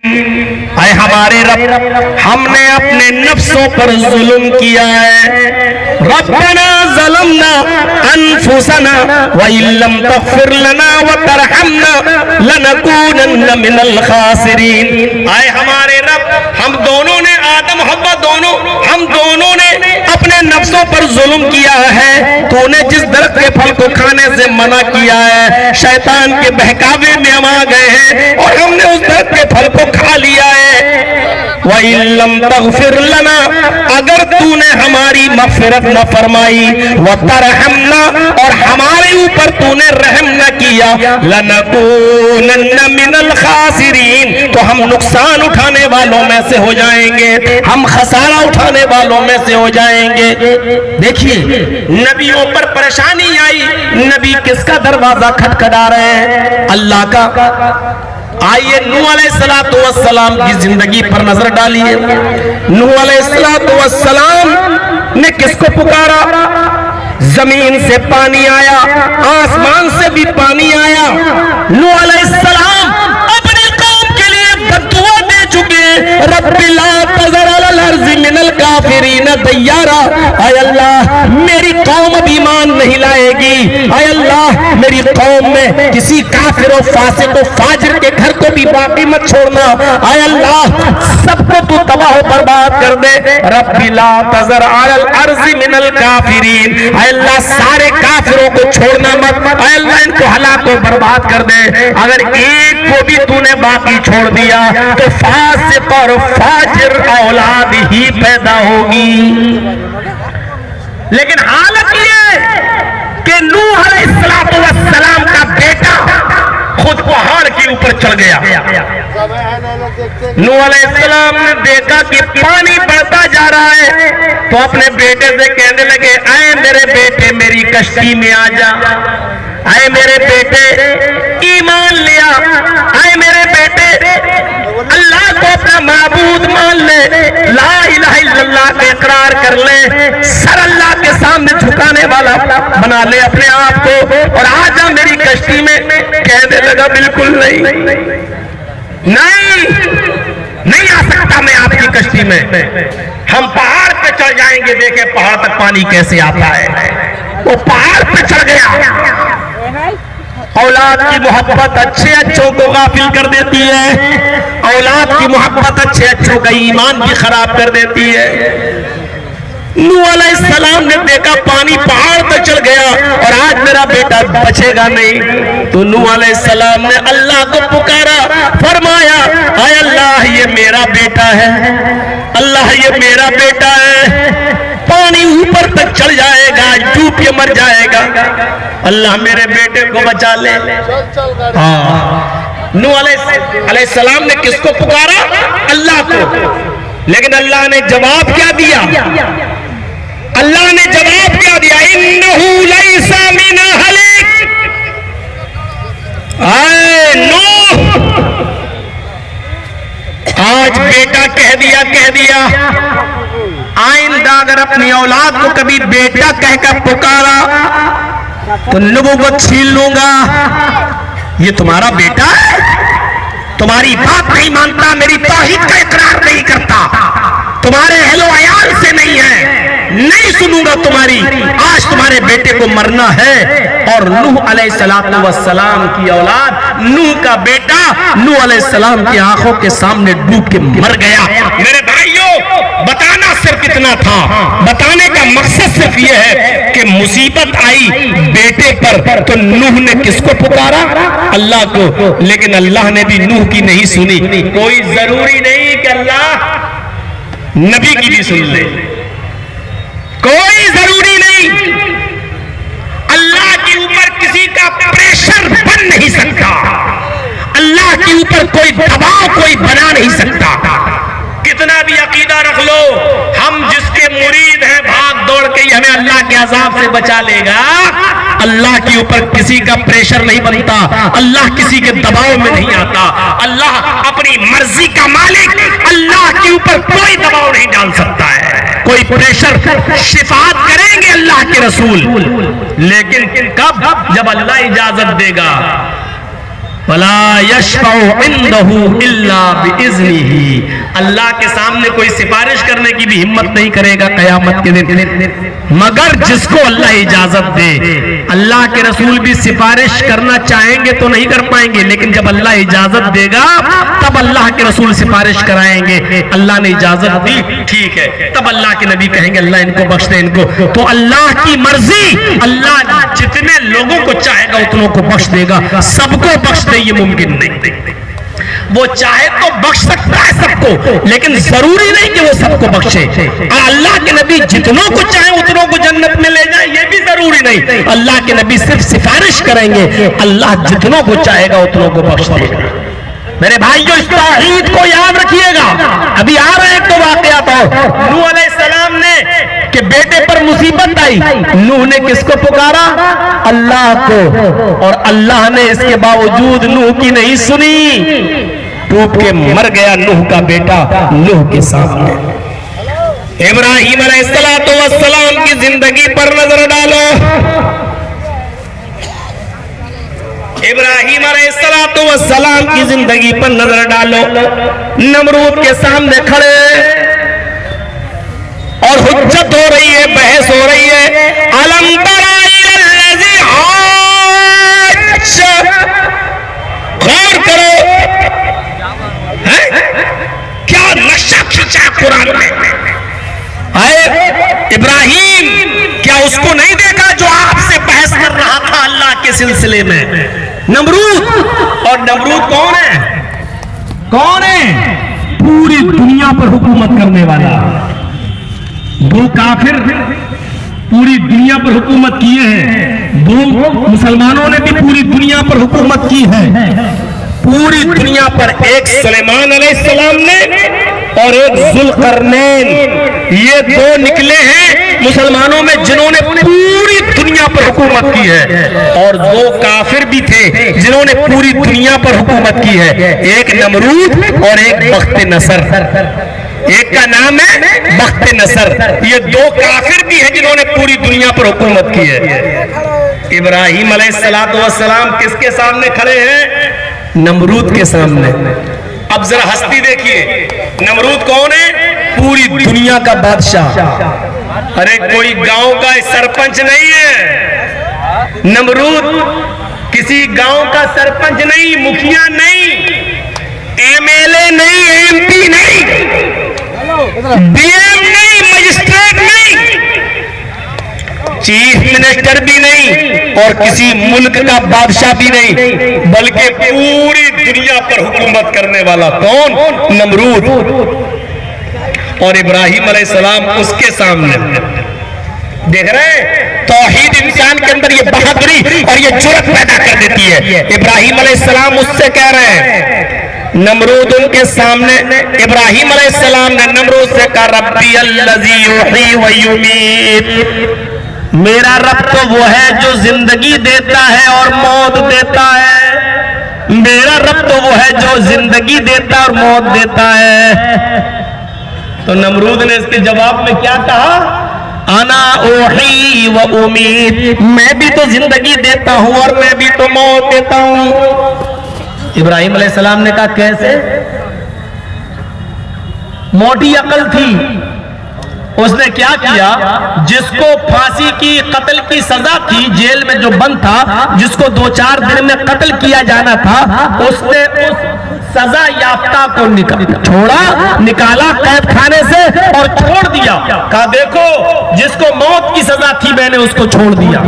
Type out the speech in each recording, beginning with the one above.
आए हमारे रब, हमने अपने नफ्सों पर जुल्म किया है। रब्बना ज़लमना अनफुसना व इल्लम तग़फिर लना व तरहमना लनकूनन्ना मिनल खासिरीन। आए हमारे रब, हम दोनों ने, आदम हव्वा दोनों, हम दोनों ने अपने नफ्सों पर जुल्म किया है। तूने जिस दरख्त के फल को खाने से मना किया है, शैतान के बहकावे में हम आ गए हैं और हमने उस दरख्त के फल को खा लिया है। व इल्लम तग़फिर लना, अगर तूने हमारी मग़फ़िरत न फरमाई, व तरहमना, और हमारे ऊपर तूने रहम न किया, लनकूनन्ना मिनल खासिरीन, तो हम नुकसान उठाने वालों में से हो जाएंगे, हम खसारा उठाने वालों में से हो जाएंगे। देखिए, नबियों पर परेशानी आई, नबी किसका दरवाजा खटखटा रहे हैं? अल्लाह का। आइए नूह अलैहिस्सलातु वस्सलाम की जिंदगी पर नजर डालिए। नूह अलैहिस्सलातु वस्सलाम ने किसको पुकारा? जमीन से पानी आया, आसमान से भी पानी आया। नूह अलैहिस्सलाम अपनी कौम के लिए बद्दुआ दे चुके हैं, रब्बी ला तज़र अलल अर्ज़ि मिनल काफ़िरीन दय्यारा। आय अल्लाह, मेरी कौम अब ईमान नहीं लाएगी। आय अल्लाह, मेरी कौम में किसी काफिर और फासिक और फाजिर के घर को भी बाकी मत छोड़ना। आय अल्लाह, सबको तू तबाह बर्बाद कर दे। रब्बी ला तज़र अलल अर्ज़ि मिनल काफ़िरीन, आय अल्लाह, सारे काफिरों को छोड़ना मत। आय अल्लाह, इनको हलाक और बर्बाद कर दे। अगर एक को भी तूने बाकी छोड़ दिया तो फासिक और फाजिर औलाद ही पैदा होगी। लेकिन हालत ये कि नूह अलैहिस्सलातु वस्सलाम का बेटा खुद पहाड़ के ऊपर चढ़ गया। नूह अलैहिस्सलाम ने देखा कि पानी बढ़ता जा रहा है, तो अपने बेटे से कहने लगे, आए मेरे बेटे, मेरी कश्ती में आ जा। आए मेरे बेटे, ईमान लिया। आए मेरे बेटे, अल्लाह को अपना माबूद मान ले, ला इलाहा इल्लल्लाह का इकरार कर ले, सर अल्लाह के सामने झुकाने वाला बना ले अपने आप को, और आजा मेरी कश्ती में। कहने लगा, बिल्कुल नहीं, नहीं आ सकता मैं आपकी कश्ती में। हम पहाड़ पे चढ़ जाएंगे, देखे पहाड़ तक पानी कैसे आता है। वो पहाड़ पे चढ़ गया। औलाद की मोहब्बत अच्छे अच्छों को गाफिल कर देती है। औलाद की मोहब्बत अच्छे अच्छों का ईमान भी खराब कर देती है। नूह अलैहिस्सलाम ने देखा पानी पहाड़ तक चढ़ गया और आज मेरा बेटा बचेगा नहीं, तो नूह अलैहिस्सलाम ने अल्लाह को पुकारा, फरमाया, आय अल्लाह, ये मेरा बेटा है। अल्लाह, ये मेरा बेटा है। पानी ऊपर तक चढ़ जाएगा, डूब के मर जाएगा। अल्लाह, मेरे बेटे को बचा ले। हाँ, नूह अलैहिस्सलाम ने किसको पुकारा? अल्लाह को। लेकिन अल्लाह ने जवाब क्या दिया? अल्लाह ने जवाब क्या दिया? इन्नहु लैसा मिन अहलिक। आए नूह, आज बेटा कह दिया। आइंदा अगर अपनी औलाद को कभी बेटा कहकर पुकारा तो नबूवत छीन लूंगा। ये तुम्हारा बेटा है, तुम्हारी बात नहीं मानता, मेरी तौहीद का इकरार नहीं करता, तुम्हारे अहलो अयाल से नहीं है, नहीं सुनूंगा तुम्हारी। आज तुम्हारे बेटे को मरना है। और नूह अलैहिस्सलातु वस्सलाम की औलाद, नूह का बेटा नूह अलैहिस्सलाम की आंखों के सामने डूब के मर गया। मेरे भाइयों, बताना सिर्फ इतना था, बताने का मकसद सिर्फ यह है कि मुसीबत आई बेटे पर तो नूह ने किसको पुकारा? अल्लाह को। लेकिन अल्लाह ने भी नूह की नहीं सुनी। कोई जरूरी नहीं कि अल्लाह नबी की भी सुन ले, कोई जरूरी नहीं। अल्लाह के ऊपर किसी का प्रेशर बन नहीं सकता, अल्लाह के ऊपर कोई दबाव कोई बना नहीं सकता। कितना भी अकीदा रख लो, हम जिसके मुरीद हैं, भाग दौड़ के ही हमें अल्लाह के अजाब से बचा लेगा। अल्लाह के ऊपर किसी का प्रेशर नहीं बनता, अल्लाह किसी के दबाव में नहीं आता। अल्लाह अपनी मर्जी का मालिक, अल्लाह के ऊपर कोई दबाव नहीं डाल सकता है, कोई प्रेशर। शिफात करेंगे अल्लाह के रसूल, लेकिन कब? जब अल्लाह इजाजत देगा। वला यशफउ इंदहु इल्ला बिइज़्निही, अल्लाह के सामने कोई सिफारिश करने की भी हिम्मत नहीं करेगा कयामत के दिन मगर जिसको अल्लाह इजाजत दे। अल्लाह के रसूल भी सिफारिश करना चाहेंगे तो नहीं कर पाएंगे, लेकिन जब अल्लाह इजाजत देगा तब अल्लाह के रसूल सिफारिश कराएंगे। अल्लाह ने इजाजत दी, ठीक है, तब अल्लाह के नबी कहेंगे अल्लाह इनको बख्श दे इनको। तो अल्लाह की मर्जी, अल्लाह जितने लोगों को चाहेगा उतनों को बख्श देगा, सबको बख्श दे ये मुमकिन नहीं। वो चाहे तो बख्श सकता है सबको, लेकिन जरूरी नहीं कि वो सबको बख्शे। अल्लाह के नबी जितनों को चाहे उतनों को जन्नत में ले जाए, ये भी जरूरी नहीं। अल्लाह के नबी सिर्फ सिफारिश करेंगे, अल्लाह जितनों को चाहेगा उतनों को बख्श देगा। मेरे भाइयों, इस तौहीद को याद रखिएगा। अभी आ रहे हैं तो वाकया तो नूह अलैहिस्सलाम ने कि बेटे पर मुसीबत आई, नूह ने किसको पुकारा? अल्लाह को, और अल्लाह ने इसके बावजूद नूह की नहीं सुनी, डूब के मर गया नूह का बेटा नूह के सामने। इब्राहीम अलैहिस्सलाम की जिंदगी पर नजर डालो। इब्राहीम अलैहिस्सलाम की जिंदगी पर नजर डालो। नमरूद के सामने खड़े और हुज्जत हो रही है, बहस हो रही है। अलम तरा इलल्लज़ी हाज्ज, गौर करो, है क्या नक्शा खींचा कुरान में। इब्राहीम, क्या उसको नहीं देखा जो आपसे बहस कर रहा था अल्लाह के सिलसिले में? नमरूद, और नमरूद कौन है? कौन है? पूरी दुनिया पर हुकूमत करने वाला। दो काफिर पूरी दुनिया पर हुकूमत किए हैं, दो मुसलमानों ने भी पूरी दुनिया पर हुकूमत की है। पूरी दुनिया पर एक सुलेमान अलैहिस्सलाम ने और एक जुल्करनैन, ये दो निकले हैं मुसलमानों में जिन्होंने पूरी दुनिया पर हुकूमत की है, और दो काफिर भी थे जिन्होंने पूरी दुनिया पर हुकूमत की है। एक नमरूद और एक बख्त नसर। एक का नाम है बख्त नसर। ये दो काफिर भी हैं जिन्होंने पूरी दुनिया पर हुकूमत की है। इब्राहीम अलैहिस्सलाम किसके सामने खड़े हैं? नमरूद के सामने। अब जरा हस्ती देखिए, नमरूद कौन है? पूरी दुनिया का बादशाह। अरे कोई गांव का सरपंच नहीं है नमरूद, किसी गांव का सरपंच नहीं, मुखिया नहीं, एमएलए नहीं, एमपी नहीं, डीएम नहीं, मजिस्ट्रेट नहीं, चीफ मिनिस्टर भी नहीं, और किसी मुल्क का बादशाह भी नहीं, बल्कि पूरी दुनिया पर हुकूमत करने वाला कौन? नमरूद। और इब्राहीम अलैहिस्सलाम उसके सामने। देख रहे हैं, तौहीद इंसान के अंदर ये बहादुरी और ये जुर्रत पैदा कर देती है। इब्राहीम अलैहिस्सलाम उससे कह रहे हैं, नमरूद उनके सामने। इब्राहीम अलैहिस्सलाम ने नमरूद से कहा, रब्बी अल्लज़ी युही व युमीत, मेरा रब तो वो है जो जिंदगी देता है और मौत देता है। मेरा रब तो वो है जो जिंदगी देता और मौत देता है। तो नमरूद ने इसके जवाब में क्या कहा? अना ओही व उमीद, मैं भी तो जिंदगी देता हूं और मैं भी तो मौत देता हूं। इब्राहीम अलैहिस्सलाम ने कहा, कैसे? मोटी अकल थी। उसने क्या किया? जिसको फांसी की, कत्ल की सजा थी, जेल में जो बंद था, जिसको 2-4 दिन में कत्ल किया जाना था, उसने उस सजा याफ्ता को निकाला कैद खाने से और छोड़ दिया। कहा देखो, जिसको मौत की सजा थी मैंने उसको छोड़ दिया,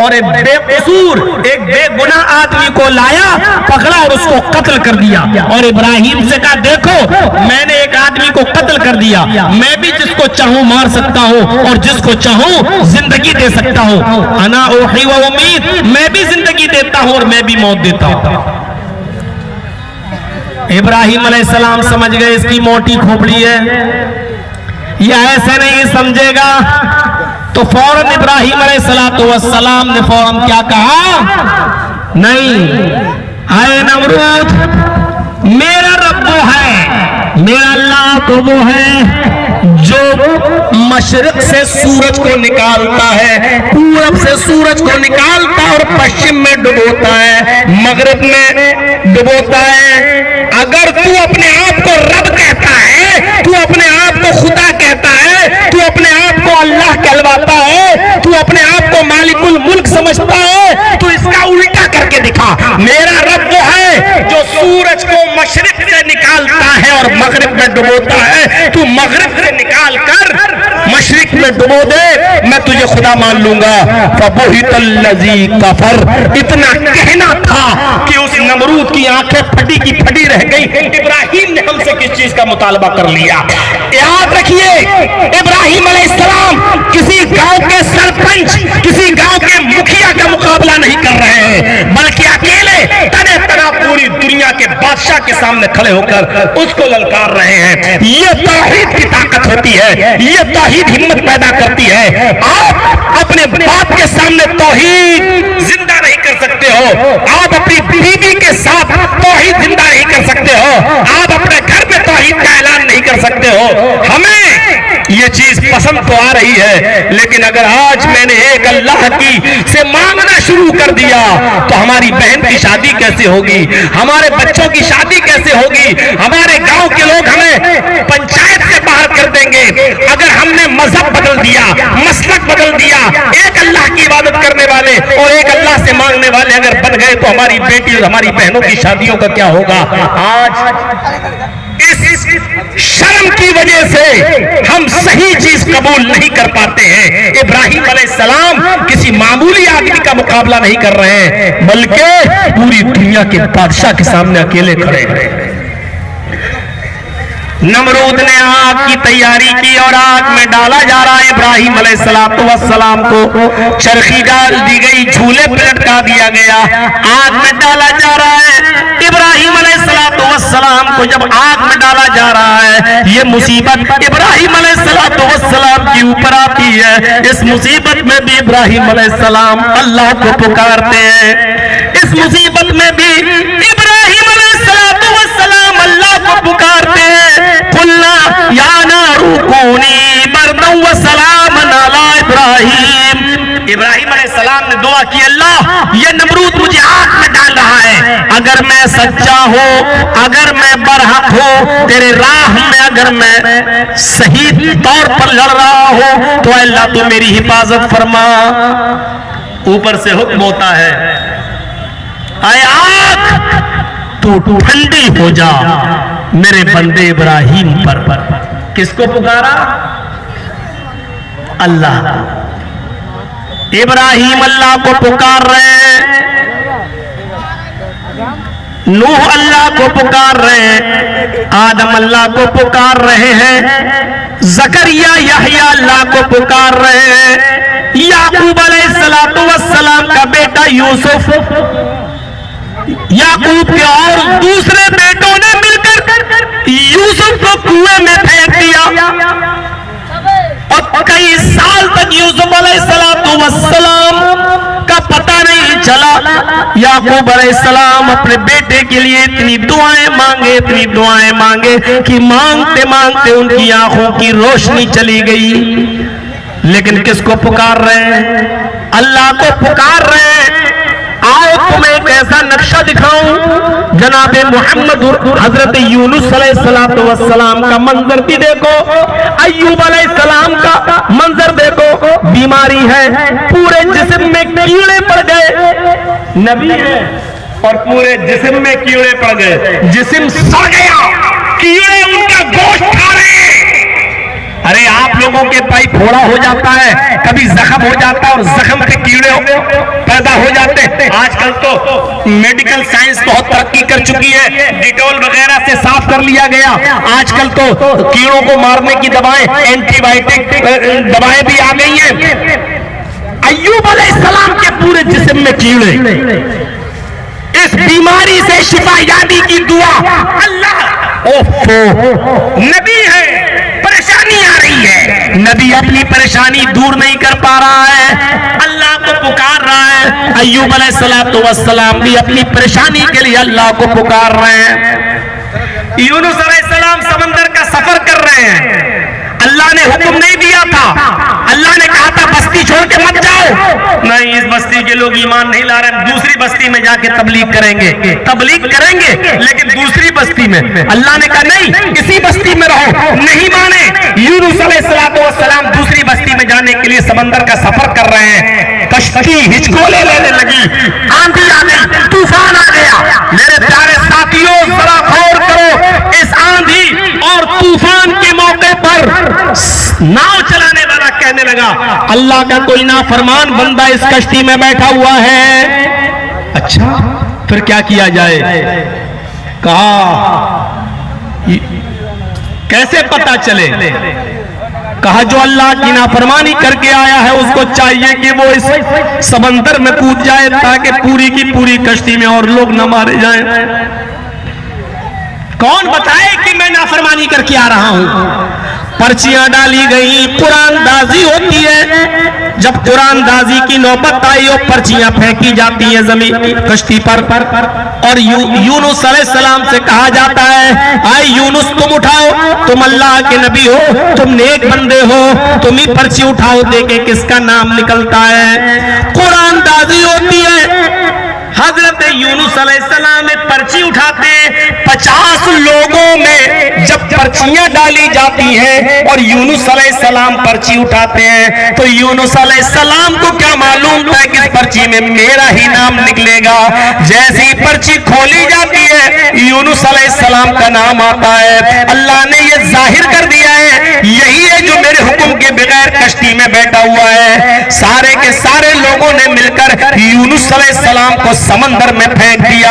और एक बेकसूर, एक बेगुनाह आदमी को लाया, पकड़ा और उसको कत्ल कर दिया। और इब्राहीम से कहा देखो, मैंने एक आदमी को कत्ल कर दिया, मैं भी जिसको चाहूं मार सकता हूं और जिसको चाहूं जिंदगी दे सकता हूं। अना उही व उमीद, मैं भी जिंदगी देता हूं और मैं भी मौत देता हूं। इब्राहीम अलैहिस्सलाम समझ गए इसकी मोटी खोपड़ी है, यह ऐसे नहीं समझेगा। तो फौरन इब्राहीम अलैहिस्सलाम ने फौरन क्या कहा? नहीं, आए नमरूद, मेरा रब वो है, मेरा अल्लाह अल्लाह तो वो है जो मशरिक से सूरज को निकालता है, पूरब से सूरज को निकालता है और पश्चिम में डुबोता है, मगरिब में डुबोता है। अगर तू अपने आप को रब कहता है, तू अपने आप को खुदा कहता है, तू अपने आप को अल्लाह कहलवाता है, तू अपने आप को मालिकुल मुल्क समझता है, तो इसका उल्टा करके दिखा। मेरा रब वो है जो सूरज को मशरिक से निकालता है और मगरिब में डुबोता है। तू मगरिब से निकाल कर मशरिक में डुबो दे, मैं तुझे खुदा मान लूंगा। फबुहितल्लज़ी कफर, इतना कहना था कि उस नमरूद की आंखें फटी की फटी रह गई। इब्राहिम ने हमसे किस चीज का मुतालबा कर लिया? याद रखिए, इब्राहिम अलैहिस्सलाम किसी गांव के सरपंच, किसी गांव के मुखिया का मुकाबला नहीं कर रहे हैं, बल्कि अकेले तने तना पूरी दुनिया के बादशाह के सामने खड़े होकर उसको ललकार रहे हैं। ये तौहीद की ताकत होती है, ये तौहीद हिम्मत पैदा करती है। आप अपने बाप के सामने तौहीद जिंदा नहीं कर सकते हो, आप अपनी बीवी के साथ तौहीद जिंदा नहीं कर सकते हो, आप अपने घर में तौहीद का ऐलान नहीं कर सकते हो। हमें ये चीज पसंद तो आ रही है, लेकिन अगर आज मैंने एक अल्लाह की से मांगना शुरू कर दिया तो हमारी बहन की शादी कैसे होगी, हमारे बच्चों की शादी कैसे होगी, हमारे गांव के लोग हमें पंचायत से बाहर कर देंगे। अगर हमने मजहब बदल दिया, मसलक बदल दिया, एक अल्लाह की इबादत करने वाले और एक अल्लाह से मांगने वाले अगर बन गए तो हमारी बेटी और हमारी बहनों की शादियों का क्या होगा? आज इस शर्म की वजह से हम सही चीज कबूल नहीं कर पाते हैं। इब्राहिम अलैहिस्सलाम किसी मामूली आदमी का मुकाबला नहीं कर रहे हैं, बल्कि पूरी दुनिया के बादशाह के सामने अकेले खड़े हैं। नमरूद ने आग की तैयारी की और आग में डाला जा रहा है इब्राहिम अलैहिस्सलाम को, चरखी डाल दी गई, झूले पे लटका दिया गया, आग में डाला जा रहा है। इब्राहिम अलैहिस्सलाम को जब आग में डाला जा रहा है, ये मुसीबत इब्राहिम अलैहिस्सलाम के ऊपर आती है। इस मुसीबत में भी इब्राहिम अलैहिस्सलाम अल्लाह को पुकारते हैं। इस मुसीबत में भी इब्राहिम अलैहिस्सलाम अल्लाह को पुकारते हैं। कुल्ला या नारू कूनी बरदन व सलामन अला इब्राहिम। इब्राहिम अलैहिस्सलाम ने दुआ की, अल्लाह ये नमरूद मुझे आग में डाल रहा है, अगर मैं सच्चा हूं, अगर मैं बरहक हूं, तेरे राह में अगर मैं सही तौर पर लड़ रहा हूं तो अल्लाह तू मेरी हिफाजत फरमा। ऊपर से हुक्म होता है, आए आग तू ठंडी हो जा मेरे बंदे इब्राहिम पर। किसको पुकारा? अल्लाह। इब्राहिम अल्लाह को पुकार रहे हैं, नूह अल्लाह को पुकार रहे हैं, आदम अल्लाह को पुकार रहे हैं, जकरिया यहया अल्लाह को पुकार रहे हैं, याकूब अलैहिस्सलाम का बेटा यूसुफ, याकूब के और दूसरे बेटों ने मिलकर यूसुफ को कुएं में फेंक दिया और कई साल तक यूसुफ अलैहिस्सलाम का पता नहीं चला। याकूब अलैहिस्सलाम अपने बेटे के लिए इतनी दुआएं मांगे, इतनी दुआएं मांगे कि मांगते मांगते उनकी आंखों की रोशनी चली गई। लेकिन किसको पुकार रहे हैं? अल्लाह को पुकार रहे हैं। आओ तुम्हें एक ऐसा नक्शा दिखाऊं, जनाबे मोहम्मद हजरत यूनुस अलैहिस्सलाम का मंजर भी देखो, अय्यूब अलैहिस्सलाम का मंजर देखो। बीमारी है, पूरे जिस्म में कीड़े पड़ गए, नबी है और पूरे जिस्म में कीड़े पड़ गए, जिस्म सड़ गया, कीड़े उनका गोश्त खा रहे हैं। अरे आप लोगों के भाई फोड़ा हो जाता है, कभी जख्म हो जाता है और जख्म के कीड़े पैदा हो जाते हैं। आजकल तो मेडिकल साइंस बहुत तरक्की कर चुकी है, डिटॉल वगैरह से साफ कर लिया गया। आजकल तो कीड़ों को मारने की दवाएं, एंटीबायोटिक दवाएं भी आ गई हैं। अय्यूब अलैहिस्सलाम के पूरे जिस्म में कीड़े, इस बीमारी से शिफा यादी की दुआ। अल्लाह ओफो, नबी है, परेशानी आ रही है, नबी अपनी परेशानी दूर नहीं कर पा रहा है, अल्लाह को पुकार रहा है। अय्यूब अलैहिस्सलाम भी अपनी परेशानी के लिए अल्लाह को पुकार रहे हैं। यूनुस अलैहिस्सलाम समंदर का सफर रहे हैं। अल्लाह ने हुक्म नहीं दिया था, अल्लाह ने कहा था बस्ती छोड़ के मत जाओ, नहीं इस बस्ती के लोग ईमान नहीं ला रहे, दूसरी बस्ती में जाके तबलीग करेंगे, लेकिन दूसरी बस्ती में। अल्लाह ने कहा नहीं इसी बस्ती में रहो, नहीं माने। यूनुस अलैहिस्सलाम दूसरी बस्ती में जाने के लिए समंदर का सफर कर रहे हैं, कश्ती हिचकोले लेने लगी, आंधी आ गई, तूफान आ गया। मेरे प्यारे साथियों जरा गौर करो, इस आंधी और तूफान के मौके पर नाव चलाने वाला कहने लगा अल्लाह का कोई नाफरमान बंदा इस कश्ती में बैठा हुआ है। अच्छा फिर क्या किया जाए? कहा कैसे पता चले? कहा जो अल्लाह की नाफरमानी करके आया है उसको चाहिए कि वो इस समंदर में कूद जाए ताकि पूरी की पूरी कश्ती में और लोग न मारे जाएं। कौन बताए कि मैं नाफरमानी करके आ रहा हूं? पर्चियां डाली गई, कुरानदाजी होती है। जब कुरानदाजी की नौबत आई और पर्चियां फेंकी जाती हैं जमीन कश्ती पर और यूनुस अलैहिस्सलाम से कहा जाता है आए यूनुस तुम उठाओ, तुम अल्लाह के नबी हो, तुम नेक बंदे हो, तुम ही पर्ची उठाओ, देखे किसका नाम निकलता है। कुरानदाजी होती है। हजरत यूनुस अलैहिस्सलाम में पर्ची उठाते हैं। 50 लोगों में जब पर्चियां डाली जाती हैं और यूनुस अलैहिस्सलाम पर्ची उठाते हैं तो यूनुस अलैहिस्सलाम को क्या मालूम था कि इस पर्ची में मेरा ही नाम निकलेगा। जैसी पर्ची खोली जाती है यूनुस अलैहिस्सलाम का नाम आता है। अल्लाह ने यह जाहिर कर दिया है यही है जो मेरे हुक्म के बगैर कश्ती में बैठा हुआ है। सारे के सारे लोगों ने मिलकर यूनुस अलैहिस्सलाम को समंदर में फेंक दिया।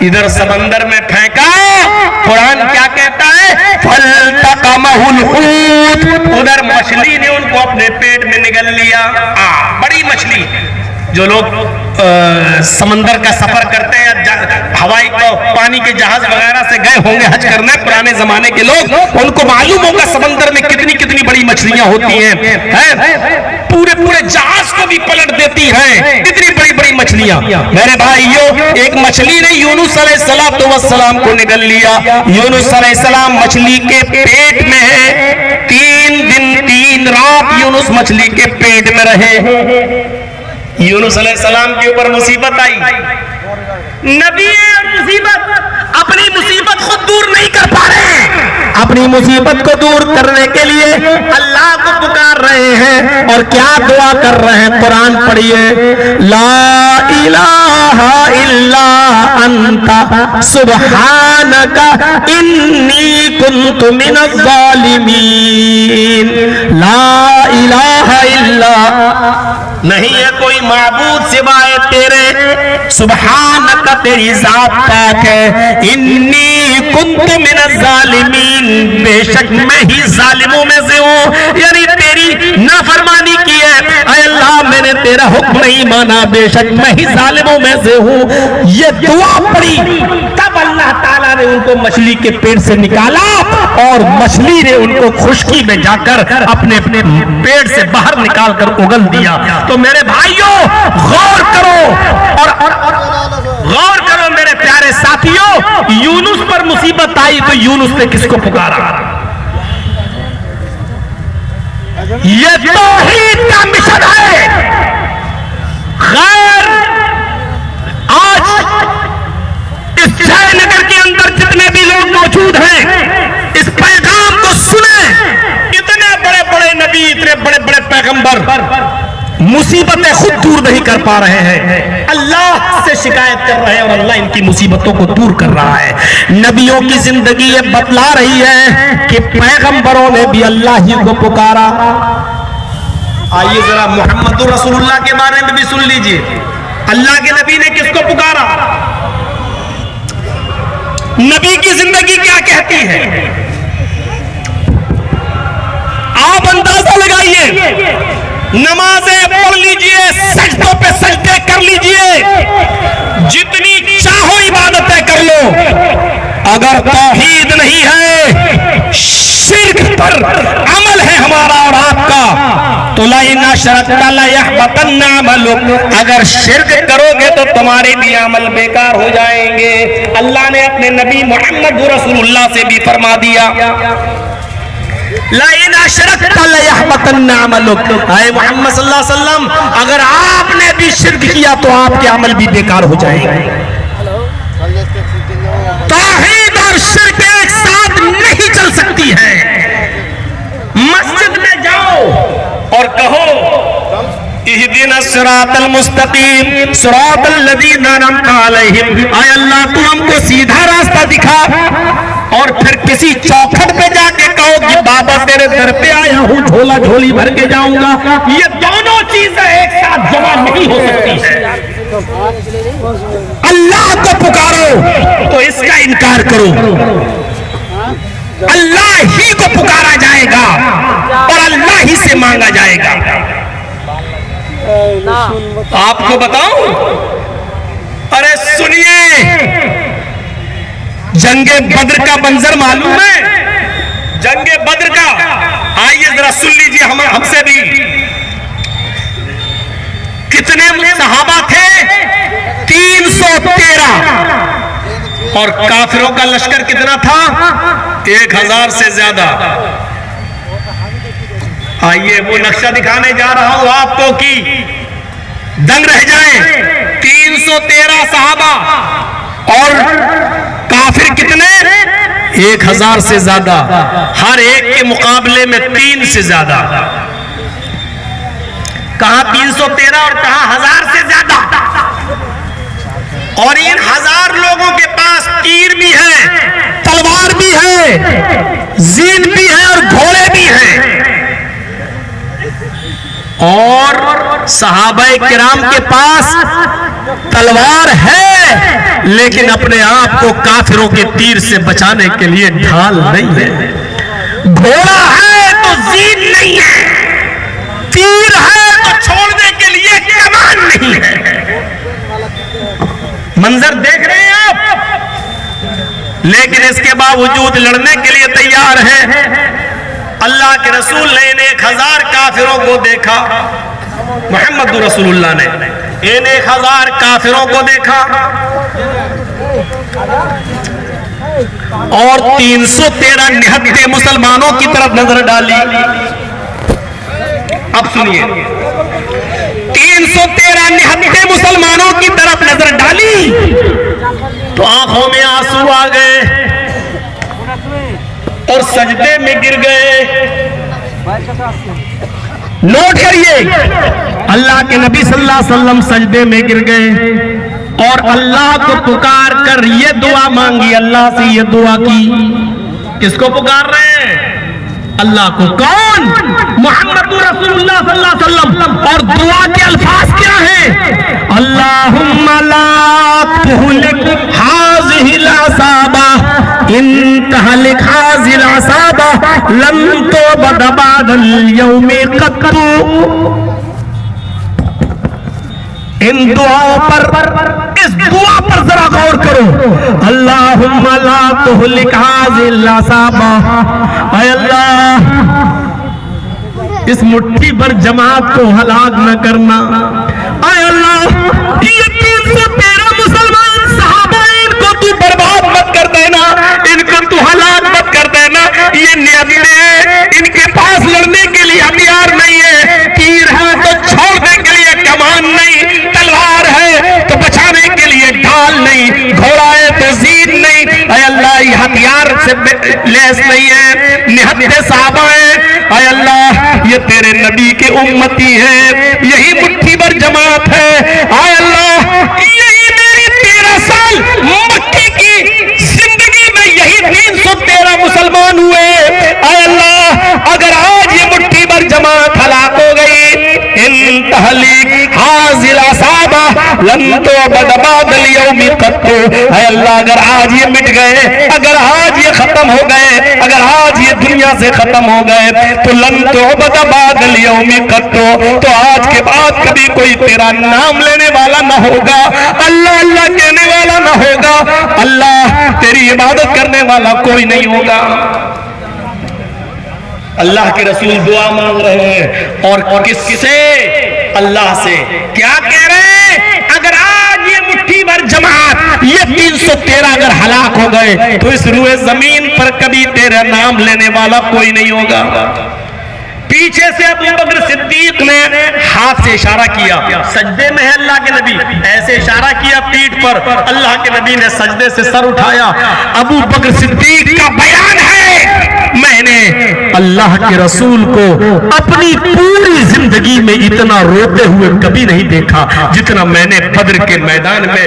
इधर समंदर में फेंका, कुरान क्या कहता है फल्तकमहुल हूत, उधर मछली ने उनको अपने पेट में निगल लिया। बड़ी मछली। जो लोग समंदर का सफर करते हैं, हवाई पानी के जहाज वगैरह से गए होंगे हज करने पुराने जमाने के लोग, उनको मालूम होगा समंदर में कितनी कितनी बड़ी मछलियां होती हैं। पूरे पूरे जहाज को भी पलट देती हैं, कितनी बड़ी बड़ी मछलियां। मेरे भाइयों एक मछली ने यूनुस अलैहिस्सलाम को निगल लिया। यूनुस अलैहिस्सलाम मछली के पेट में है। 3 दिन 3 रात यूनुस मछली के पेट में रहे। यूनुस अलैहिस्सलाम के ऊपर मुसीबत आई। नबी और मुसीबत अपनी मुसीबत खुद दूर नहीं कर पा रहे, अपनी मुसीबत को दूर करने के लिए अल्लाह को पुकार रहे हैं और क्या दुआ कर रहे हैं? कुरान पढ़िए, ला इलाहा इल्ला अंता सुब्हानका इन्नी कुन्तु मिनज़ ज़ालिमीन। ला इलाहा इल्ला, नहीं है कोई माबूद सिवाय तेरे, सुब्हानका तेरी जात पाक है, इन्नी कुन्तु मिनज़ ज़ालिमीन, बेशक मैं ही जालिमों में से हूँ। यानी तेरी नाफरमानी की है ऐ अल्लाह, मैंने तेरा हुक्म नहीं माना, बेशक मैं ही जालिमों में से हूँ। ये दुआ पड़ी तब अल्लाह ताला ने उनको मछली के पेट से निकाला और मछली ने उनको खुशकी में जाकर अपने अपने पेट से बाहर निकाल कर उगल दिया। तो मेरे भाइयों गौर करो और गौर करो मेरे प्यारे साथियों, यूनुस पर मुसीबत आई तो यूनुस ने किसको पुकारा? ये तौहीद का मिशन है। खैर आज इस जयनगर के अंदर जितने भी लोग मौजूद हैं इस पैगाम को सुने। इतने बड़े बड़े नबी, इतने बड़े बड़े पैगंबर मुसीबतें खुद दूर नहीं कर पा रहे हैं, अल्लाह से शिकायत कर रहे हैं और अल्लाह इनकी मुसीबतों को दूर कर रहा है। नबियों की जिंदगी ये बतला रही है कि पैगंबरों ने भी अल्लाह ही को पुकारा। आइए जरा मोहम्मद रसूलुल्लाह के बारे में भी सुन लीजिए, अल्लाह के नबी ने किसको पुकारा, नबी की जिंदगी क्या कहती है, आप अंदाजा लगाइए। नमाजें पढ़ लीजिए, सजदों पे सजदे कर लीजिए, जितनी चाहो इबादतें कर लो, अगर तौहीद नहीं है, शिर्क पर अमल है हमारा और आपका, तो ला इन अशरकता ला यहबतन्ना अमलुक, अगर शिर्क करोगे तो तुम्हारे भी अमल बेकार हो जाएंगे। अल्लाह ने अपने नबी मोहम्मद रसूलुल्लाह से भी फरमा दिया लाइन अशरकत लयहबतन्ना अमलुक। आए मोहम्मद सल्लल्लाहु अलैहि वसल्लम, अगर आपने भी शिर्क किया तो आपके अमल भी बेकार हो जाएंगे। तौहीद और शिर्क एक साथ नहीं चल सकती है। मस्जिद में जाओ और कहो इहदिनस सिरातल मुस्तकीम सिरातल लज़ीना अनअमता अलैहिम, आय अल्लाह तू हमको सीधा रास्ता दिखा। और फिर किसी चौखट पे जाके कहो कि बाबा तेरे दर पे आया हूं, झोला झोली भर के जाऊंगा। ये दोनों चीजें एक साथ जमा नहीं हो सकती है। अल्लाह को पुकारो तो इसका इनकार करो। अल्लाह ही को पुकारा जाएगा और अल्लाह ही से मांगा जाएगा। आपको बताऊं, अरे सुनिए, जंगे बद्र का मंजर मालूम है? जंगे बद्र का, आइए जरा सुन लीजिए हमसे भी। कितने सहाबा थे? 313। और काफिरों का लश्कर कितना था? 1000 से ज्यादा। आइए वो नक्शा दिखाने जा रहा हूं आपको कि दंग रह जाए। 313 सहाबा और काफिर कितने? 1000 से ज्यादा। हर एक के मुकाबले में 3 से ज्यादा। कहां 313 और कहां 1000 से ज्यादा। और इन 1000 लोगों के पास तीर भी है, तलवार भी है, जीन भी है और घोड़े भी हैं। और सहाबाए किराम के पास तलवार है लेकिन अपने आप को काफिरों के तीर से बचाने के लिए ढाल नहीं है। घोड़ा है तो जीन नहीं है, तीर है तो छोड़ने के लिए कमान नहीं है। मंजर देख रहे हैं आप, लेकिन इसके बावजूद लड़ने के लिए तैयार है। अल्लाह के रसूल ने इन 1000 काफिरों को देखा, मोहम्मद रसूलुल्लाह ने इन 1000 काफिरों को देखा और 313 निहत्थे मुसलमानों की तरफ नजर डाली। अब सुनिए, 313 निहत्थे मुसलमानों की तरफ नजर डाली तो आंखों में आंसू आ गए और सजदे में गिर गए। नोट करिए, अल्लाह के नबी सल्लल्लाहु अलैहि वसल्लम सजदे में गिर गए और अल्लाह को पुकार कर ये दुआ मांगी, अल्लाह से ये दुआ की। किसको पुकार रहे हैं? अल्लाह को। कौन? मोहम्मद रसूलुल्लाह सल्लल्लाहु अलैहि वसल्लम। और दुआ के अल्फाज क्या हैं? अल्लाहुम्मा ला तुहलिक हाज़िहिल असाबा इन तहलिक हाज़िल असाबा लम तुबद बअदल यौमि क़त्तु। इन दुआओं पर, इस दुआ पर जरा गौर करो। अल्लाहुम्मा ला तुहलिक हाज़िल असाबा, ऐ अल्लाह इस मुट्ठी भर जमात को हलाक न करना। ऐ अल्लाह ये 313 मुसलमान सहाबा, इनको तू बर्बाद मत कर देना, इनको तू हलाक मत कर देना। ये नियतें हैं, इनके पास लड़ने के लिए हथियार नहीं है, तीर है तो छोड़ने के लिए कमान नहीं, तलवार है तो बचाने के लिए ढाल नहीं, घोड़ा है तो जीन नहीं। ऐ अल्लाह ये हथियार से लैस नहीं है, निहत्थे सहाबा है। ऐ अल्लाह ये तेरे नबी के उम्मती है, यही मुट्ठी भर जमात है। ऐ अल्लाह यही मेरी 13 साल मक्के की जिंदगी में यही 313 मुसलमान हुए। ऐ अल्लाह अगर आज ये मुट्ठी भर जमात हलाक हो गई, इन तहलीक हाज़िल असाबा लन तुबद बअदल यौमि क़त्तु। ऐ अल्लाह अगर आज ये मिट गए, अगर आज ये खत्म हो गए, अगर आज ये दुनिया से खत्म हो गए तो लन तुबद बअदल यौमि क़त्तु, तो आज के बाद कभी कोई तेरा नाम लेने वाला ना होगा, अल्लाह अल्लाह कहने वाला ना होगा, अल्लाह तेरी इबादत करने वाला कोई नहीं होगा। अल्लाह के रसूल दुआ मांग रहे हैं और किससे? अल्लाह से। क्या कह रहे हैं? अगर आज ये मुट्ठी भर जमात, ये 313 अगर हलाक हो गए तो इस रूए जमीन पर कभी तेरा नाम लेने वाला कोई नहीं होगा। पीछे से अबू बकर सिद्दीक ने हाथ से इशारा किया, सजदे में है अल्लाह के नबी, ऐसे इशारा किया पीठ पर, अल्लाह के नबी ने सजदे से सर उठाया। अबू बकर सिद्दीक का बयान है, मैंने अल्लाह के रसूल को अपनी पूरी जिंदगी में इतना रोते हुए कभी नहीं देखा जितना मैंने बद्र के मैदान में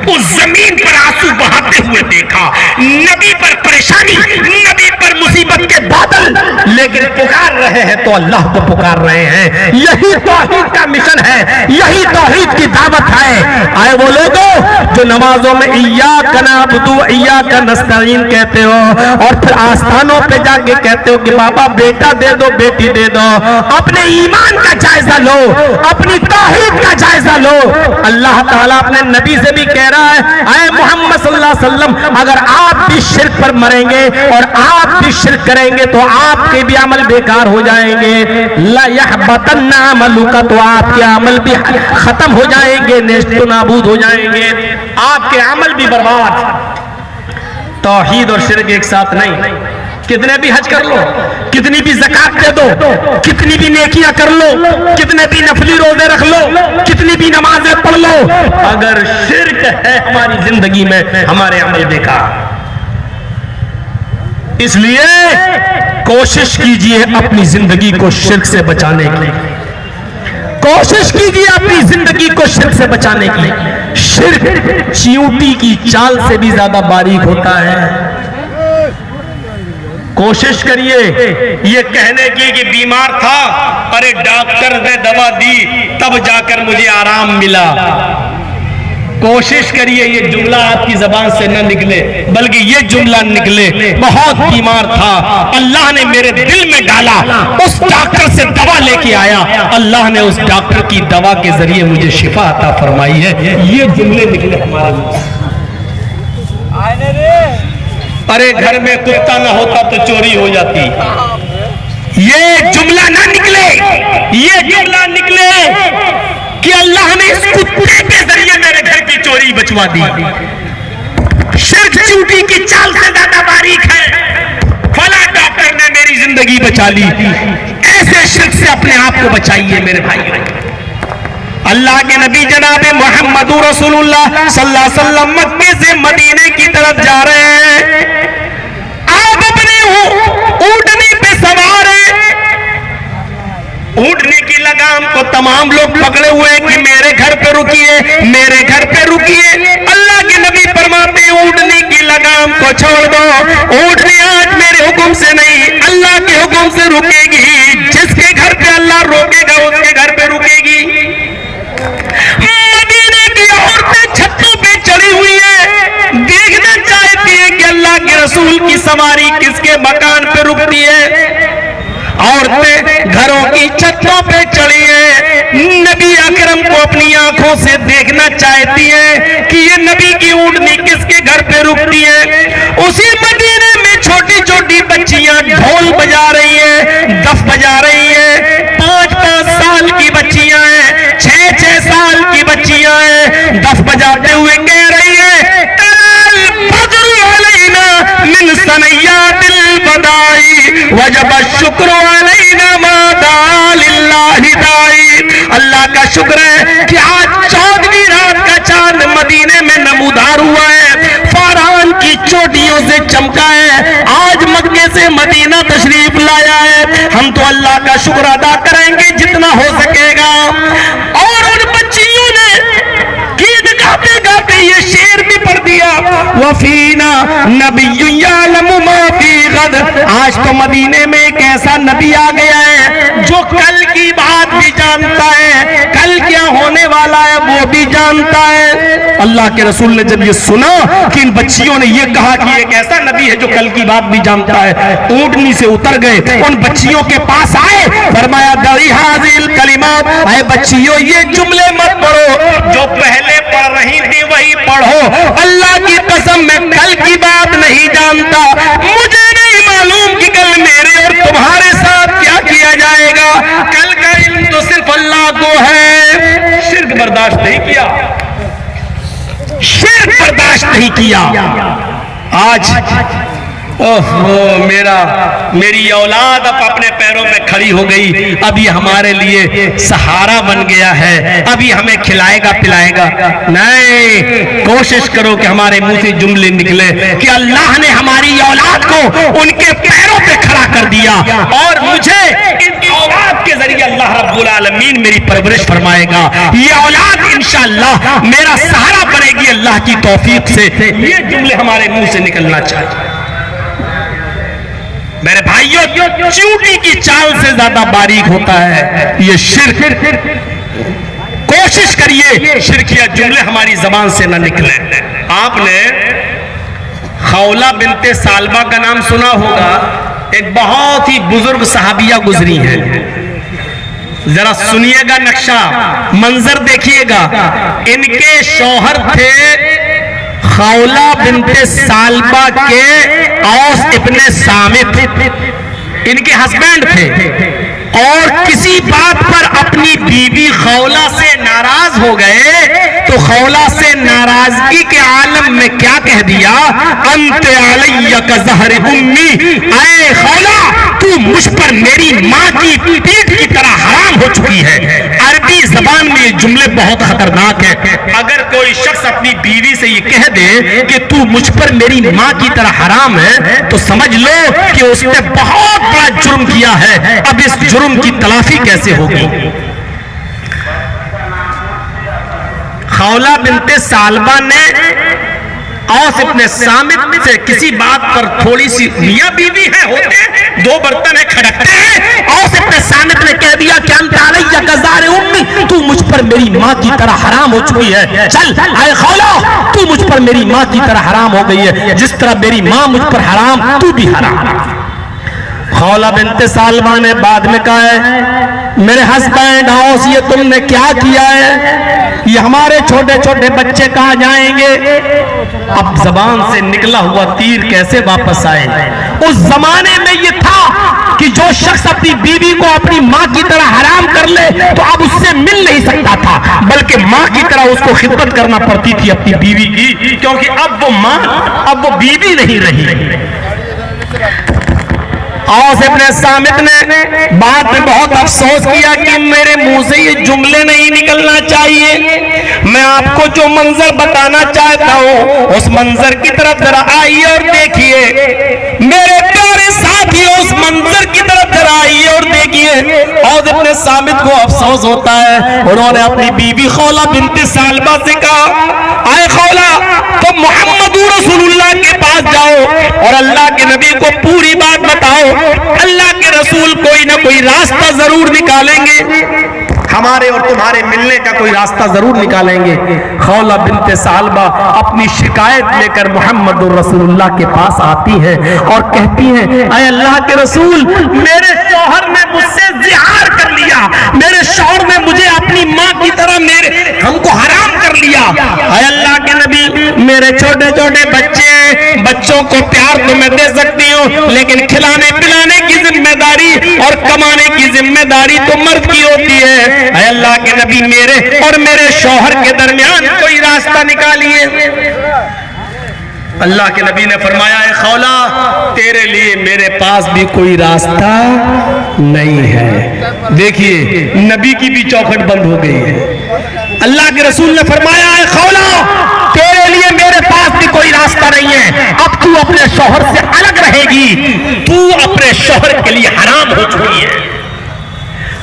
उस जमीन पर आंसू बहाते हुए देखा। नबी पर परेशानी, नबी पर मुसीबत के बादल, लेकिन पुकार रहे हैं तो अल्लाह को पुकार रहे हैं। यही तौहीद का मिशन है, यही तौहीद की दावत है। आए वो लोगों जो नमाजों में इय्याका नअबुदु व इय्याका नस्तईन कहते हो और फिर आस्थानों पे जाके कहते हो कि बाबा बेटा दे दो, बेटी दे दो। अपने ईमान का जायजा लो, अपनी तौहीद का जायजा लो। अल्लाह ताला अपने नबी से भी कह रहा है, आए मोहम्मद सल्लल्लाहु अलैहि वसल्लम अगर आप भी शिर्क पर मरेंगे और आप भी शिर्क करेंगे तो आपके भी अमल बेकार हो जाएंगे। ला यहबतन्ना अमलुका, तो आपके अमल भी खत्म हो जाएंगे, नेस्तो नाबूद हो जाएंगे, आपके अमल भी बर्बाद। तौहीद और शिर्क एक साथ नहीं। कितने भी हज कर लो, कितनी भी ज़कात दे दो, कितनी भी नेकियां कर लो, कितने भी नफली रोजे रख लो, कितनी भी नमाजें पढ़ लो, अगर शिर्क है हमारी जिंदगी में हमारे अमल बेकार। इसलिए कोशिश कीजिए अपनी जिंदगी को शिर्क से बचाने की, कोशिश कीजिए अपनी जिंदगी को शिर्क से बचाने की। शिर्क चींटी की चाल से भी ज्यादा बारीक होता है। कोशिश करिए ये कहने की कि बीमार था, अरे डॉक्टर ने दवा दी तब जाकर मुझे आराम मिला। कोशिश करिए ये जुमला आपकी जबान से न निकले, बल्कि ये जुमला निकले, बहुत बीमार था, अल्लाह ने मेरे दिल में डाला, उस डॉक्टर से दवा लेके आया, अल्लाह ने उस डॉक्टर की दवा के जरिए मुझे शिफा अता फरमाई है। ये जुमले निकले हमारे मुंह। अरे घर में कुत्ता ना होता तो चोरी हो जाती। ये जुमला ना निकले, ये जुमला निकले कि अल्लाह ने इस कुत्ते के जरिए मेरे घर की चोरी बचवा दी। शिर्क चींटी की चाल से ज्यादा बारीक है। फला डॉक्टर ने मेरी जिंदगी बचा ली। ऐसे शिर्क से अपने आप को बचाइए मेरे भाई। अल्लाह के नबी जनाबे मोहम्मद रसूलुल्लाह सल्लल्लाहु अलैहि वसल्लम मक्के से मदीने की तरफ जा रहे हैं। आप अपने ऊँटनी पे सवार हैं, ऊँटनी की लगाम को तमाम लोग पकड़े हुए हैं कि मेरे घर पे रुकिए, मेरे घर पे रुकिए। अल्लाह के नबी फरमाते हैं ऊँटनी की लगाम को छोड़ दो, ऊँटनी आज मेरे हुक्म से नहीं अल्लाह के हुक्म से रुकेगी। जिसके घर पे अल्लाह रोकेगा उसके घर पे रुकेगी। मदीने की औरतें छतों पे चढ़ी हुई है, देखना चाहती है कि अल्लाह के रसूल की सवारी किसके मकान पे रुकती है। औरतें घरों की छतों पे चढ़ी है, नबी अकरम को अपनी आंखों से देखना चाहती है कि ये नबी की ऊँटनी किसके घर पे रुकती है। उसी मदीने में छोटी छोटी बच्चियां ढोल बजा रही है, दफ बजा रही है। 5-5 साल की बच्चियां हैं, 6-6 साल की बच्चियां हैं, दफ बजाते हुए कह रही है कल बद्र अलैना मिन सनयातिल बदाई वजब शुक्र अलैना मा लिल्लाहि दाई। अल्लाह का शुक्र है कि आज 14वीं रात का चांद मदीने में नमूदार हुआ है, फरहान की चोटियों से चमका है, आज मक्के से मदीना तशरीफ लाया है। हम तो अल्लाह का शुक्र अदा करेंगे जितना हो सकेगा। और उन बच्चियों ने गीत गाते गाते ये शेर भी पढ़ दिया, वफीना नबिय्युन यअलमु मा फी गद। आज तो मदीने में एक ऐसा नबी आ गया है जो कल की बात भी जानता है, कल क्या होने वाला है वो भी जानता है। अल्लाह के रसूल ने जब ये सुना कि इन बच्चियों ने ये कहा कि एक ऐसा नबी है जो कल की बात भी जानता है, ऊँटनी से उतर गए, उन बच्चियों के पास आए, फरमाया दई हाजिल कलिमात, आए बच्चियों ये जुमले मत पढ़ो जो पहले पढ़ रही थी वही पढ़ो। अल्लाह की कसम मैं कल की बात नहीं जानता, मुझे नहीं मालूम कि कल मेरे और तुम्हारे साथ क्या किया जाएगा, कल का इल्म तो सिर्फ अल्लाह को है। शिर्क बर्दाश्त नहीं किया, शिर्क बर्दाश्त नहीं किया। आज ओहो मेरी औलाद अब अपने पैरों पे खड़ी हो गई, अभी हमारे लिए सहारा बन गया है, अभी हमें खिलाएगा पिलाएगा। नहीं, कोशिश करो कि हमारे मुंह से जुमले निकले कि अल्लाह ने हमारी औलाद को उनके पैरों पे खड़ा कर दिया और मुझे इन औलाद के जरिए अल्लाह रब्बुल आलमीन मेरी परवरिश फरमाएगा। ये औलाद इंशाअल्लाह मेरा सहारा बनेगी अल्लाह की तौफीक से। ये जुमले हमारे मुंह से निकलना चाहिए। मेरे भाइयों, चींटी की चाल से ज्यादा बारीक होता है ये शिर्क। कोशिश करिए शिर्किया जुमले हमारी जबान से न निकले। आपने खौला बिनते सालबा का नाम सुना होगा, एक बहुत ही बुजुर्ग सहाबिया गुजरी है। जरा सुनिएगा, नक्शा मंजर देखिएगा। इनके शौहर थे खौला बिनते सालबा के औस इब्ने सामित, इनके हस्बैंड थे और किसी बात पर अपनी बीवी खौला से नाराज हो गए तो खौला से नाराजगी के आलम में क्या कह दिया, अंते अलैया का ज़हर उम्मी, ऐ खौला तू मुझ पर मेरी माँ की पीठ की तरह हराम हो चुकी है। अरबी जबान में ये जुमले बहुत खतरनाक है। अगर कोई शख्स अपनी बीवी से ये कह दे कि तू मुझ पर मेरी माँ की तरह हराम है तो समझ लो कि उसने बहुत बड़ा जुर्म किया है। अब इस जुर्म की तलाफी कैसे होगी? खौला बिनते सालबा ने औस इब्ने सामित से किसी बात पर थोड़ी सी, मियां बीवी है होते दो बर्तन है खड़कते हैं, औस इब्ने सामित ने कह दिया कि अंत अलैया का ज़हर उम्मी, तू मुझ पर मेरी माँ की तरह हराम हो चुकी है। चल आए खौला, तू मुझ पर मेरी माँ की तरह हराम हो गई है, जिस तरह मेरी माँ मुझ पर हराम तू भी हराम। खौला बिनते सालबा ने बाद में कहा है, मेरे हस्बैंड औस ये तुमने क्या किया है, ये हमारे छोटे छोटे बच्चे कहाँ जाएंगे? अब जबान से निकला हुआ तीर कैसे वापस आए? उस जमाने में ये था कि जो शख्स अपनी बीवी को अपनी माँ की तरह हराम कर ले तो अब उससे मिल नहीं सकता था, बल्कि माँ की तरह उसको खिदमत करना पड़ती थी अपनी बीवी की, क्योंकि अब वो माँ, अब वो बीवी नहीं रही। औस इब्ने सामित ने बाद में बहुत अफसोस किया कि मेरे मुंह से ये जुमले नहीं निकलना चाहिए। मैं आपको जो मंजर बताना चाहता हूँ उस मंजर की तरफ जरा आइए और देखिए। मेरे प्यारे साथियों, उस मंजर की तरफ जरा आइए और देखिए। औस इब्ने सामित को अफसोस होता है। उन्होंने अपनी बीवी खौला बिनते सालबा से कहा, आए खौला, तो मोहम्मद रसूलुल्लाह के पास जाओ और अल्लाह के नबी को पूरी बात बताओ। अल्लाह के रसूल कोई ना कोई रास्ता जरूर निकालेंगे, हमारे और तुम्हारे मिलने का कोई रास्ता जरूर निकालेंगे। खौला बिनते सालबा अपनी शिकायत लेकर मोहम्मद रसूलुल्लाह के पास आती है और कहती है, ऐ अल्लाह के रसूल, मेरे शौहर ने मुझसे जिहार कर लिया, मेरे शौहर ने मुझे अपनी माँ की तरह हमको हराम कर लिया। ऐ अल्लाह के नबी, मेरे छोटे छोटे बच्चों को प्यार तो मैं दे सकती हूँ, लेकिन खिलाने पिलाने की जिम्मेदारी और कमाने की जिम्मेदारी तो मर्द की होती है। ऐ अल्लाह के नबी, मेरे और मेरे शौहर के दरमियान कोई रास्ता निकालिए। अल्लाह के नबी ने फरमाया, है खौला, तेरे लिए मेरे पास भी कोई रास्ता नहीं है। देखिए, नबी की भी चौखट बंद हो गई है। अल्लाह के रसूल ने फरमाया, है खौला, तेरे लिए मेरे पास भी कोई रास्ता नहीं है। अब तू अपने शौहर से अलग रहेगी, तू अपने शौहर के लिए हराम हो चुकी है।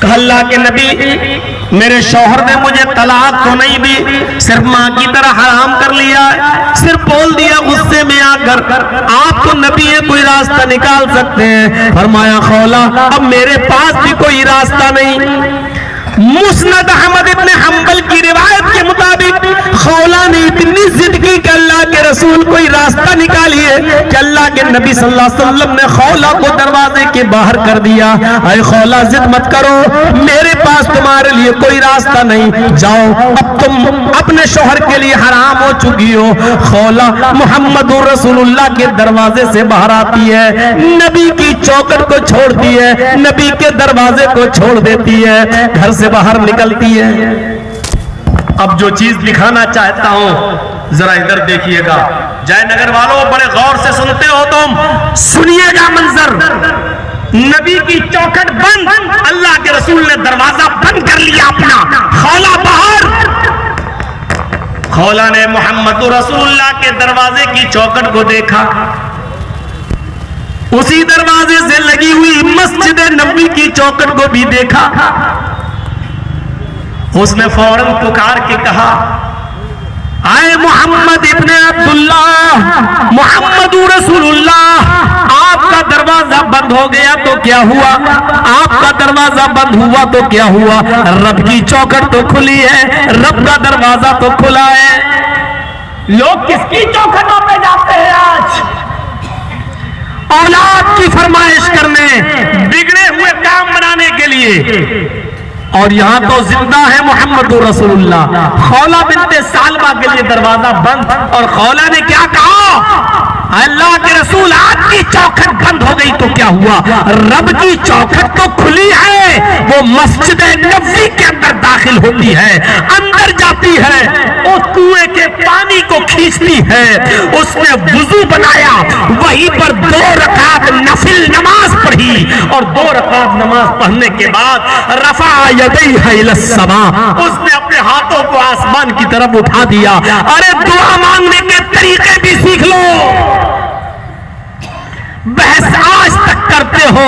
अल्लाह के नबी, मेरे शौहर ने मुझे तलाक तो नहीं दी, सिर्फ माँ की तरह हराम कर लिया, सिर्फ बोल दिया गुस्से में आकर, आप तो नबी है, कोई रास्ता निकाल सकते हैं। फरमाया, खौला, अब मेरे पास भी कोई रास्ता नहीं। मुस्नद अहमद इब्ने हंबल की रिवायत के मुताबिक खौला ने इतनी जिद की कि अल्लाह के रसूल कोई रास्ता निकालिए कि अल्लाह के नबी सल्लल्लाहु अलैहि वसल्लम ने खौला को दरवाजे के बाहर कर दिया। अरे खौला, जिद मत करो, मेरे पास तुम्हारे लिए कोई रास्ता नहीं, जाओ, अब तुम अपने शौहर के लिए हराम हो चुकी हो। खौला मोहम्मद रसूलुल्लाह के दरवाजे से बाहर आती है, नबी की चौखट को छोड़ती है, नबी के दरवाजे को छोड़ देती है, घर से बाहर निकलती है। अब जो चीज दिखाना चाहता हूं, जरा इधर देखिएगा, जयनगर वालों बड़े गौर से सुनते हो तुम, सुनिएगा मंजर। नबी की चौखट बंद, अल्लाह के रसूल ने दरवाजा बंद कर लिया अपना, खौला बाहर। खौला ने मोहम्मद रसूलुल्लाह के दरवाजे की चौखट को देखा, उसी दरवाजे से लगी हुई मस्जिद नबी की चौखट को भी देखा। उसने फौरन पुकार के कहा, आए मोहम्मद इब्ने अब्दुल्लाह, मोहम्मद रसूलुल्लाह, आपका दरवाजा बंद हो गया तो क्या हुआ, आपका दरवाजा बंद हुआ तो क्या हुआ, रब की चौखट तो खुली है, रब का दरवाजा तो खुला है। लोग किसकी चौखटों पे जाते हैं आज? औलाद की फरमाइश करने, बिगड़े हुए काम बनाने के लिए। और यहां तो जिंदा है मोहम्मद रसूलुल्लाह। खौला बिनते सालबा के लिए दरवाजा बंद, और खौला ने क्या कहा, अल्लाह के रसूल आपकी चौखट बंद हो गई तो क्या हुआ, रब की चौखट तो खुली है। वो मस्जिद नबवी के अंदर दाखिल होती है, अंदर जाती है, उस कुएं के पानी को खींचती है। उसने वुजू बनाया, वहीं पर 2 रकात नफिल नमाज पढ़ी, और 2 रकात नमाज पढ़ने के बाद रफा यदैहि इलस्समा, उसने अपने हाथों को आसमान की तरफ उठा दिया। अरे दुआ मांगने के तरीके भी सीख लो। बहस आज तक करते हो,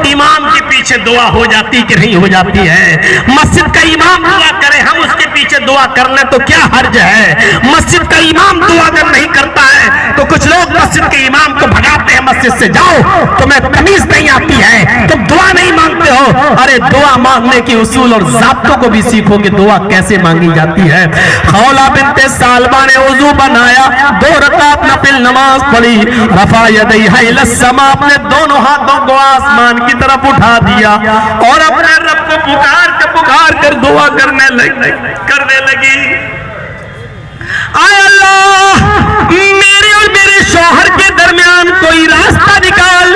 इमाम के पीछे दुआ हो जाती कि नहीं हो जाती है? मस्जिद का इमाम दुआ करे, हम उसके पीछे दुआ कर ले तो क्या हर्ज है? मस्जिद का इमाम दुआ अगर नहीं करता है तो कुछ लोग मस्जिद के इमाम को भगाते हैं मस्जिद से, जाओ तुम्हें तमीज नहीं आती है, तुम दुआ नहीं मांगते हो। अरे दुआ मांगने के उसूल और ज़ाब्तों को भी सीखो कि दुआ कैसे मांगी जाती है। खौला बिनते सालबा ने वुजू बनाया, 2 रकात नफिल नमाज पढ़ी, रफा यदैहि इलस्समा, अपने दोनों हाथों को आसमान की तरफ उठा दिया, और अपने रब को पुकार कर दुआ करने लगी। आय अल्लाह, मेरे और मेरे शौहर के दरमियान कोई रास्ता निकाल।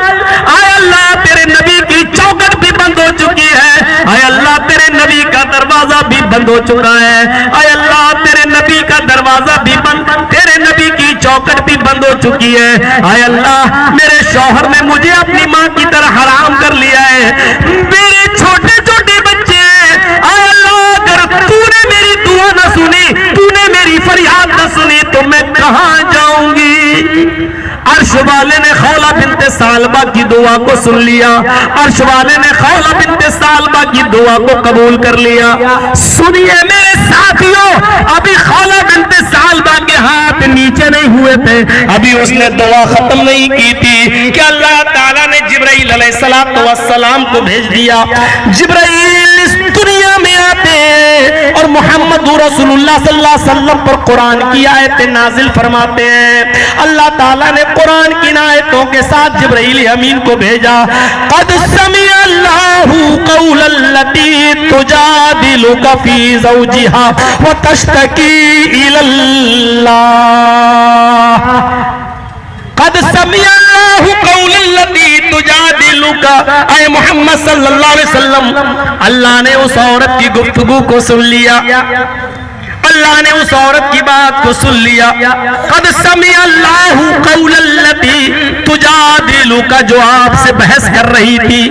आय अल्लाह, तेरे नबी की चौखट भी बंद हो चुकी है। आय अल्लाह, तेरे नबी का दरवाजा भी बंद हो चुका है। आय अल्लाह, तेरे नबी का दरवाजा भी बंद, तेरे नबी की चौखट भी बंद हो चुकी है। आय अल्लाह, मेरे शौहर ने मुझे अपनी माँ की तरह हराम कर लिया है, मेरे छोटे छोटे बच्चे हैं। आय अल्लाह, अगर तूने मेरी दुआ न सुनी, तूने मेरी फरियाद न सुनी तो मैं कहां जाऊंगी? अर्श वाले ने खौला बिनते सालबा की दुआ को सुन लिया, अर्श वाले ने खौला बिनते सालबा की दुआ को कबूल कर लिया। सुनिए मेरे साथियों, अभी खौला बिनते सालबा के हाथ नीचे नहीं हुए थे, अभी उसने दुआ खत्म नहीं की थी कि अल्लाह ताला ने जिब्राइल अलैहिस्सलाम को भेज दिया। जिब्राइल इस दुनिया में आते हैं और मोहम्मद रसूलुल्लाह सल्लल्लाहु अलैहि वसल्लम पर कुरान की आयतें नाजिल फरमाते हैं। अल्लाह ताला ने कुरान की आयतों के साथ जिब्राइल अमीन को भेजा। क़द समिअ अल्लाहु क़ौलल लती तुजादिलुका फी ज़ौजिहा व तश्तकी इलल्लाह। क़द समिअ अल्लाहु क़ौलल लती तुजादिलुका, ऐ मोहम्मद सल्लल्लाहु अलैहि वसल्लम, अल्लाह ने उस औरत की गुफ्तगू को सुन लिया, अल्लाह ने उस औरत की बात को सुन लिया। क़द समिअ अल्लाहु क़ौलल लती तुजादिलुका, जो आपसे बहस कर रही थी,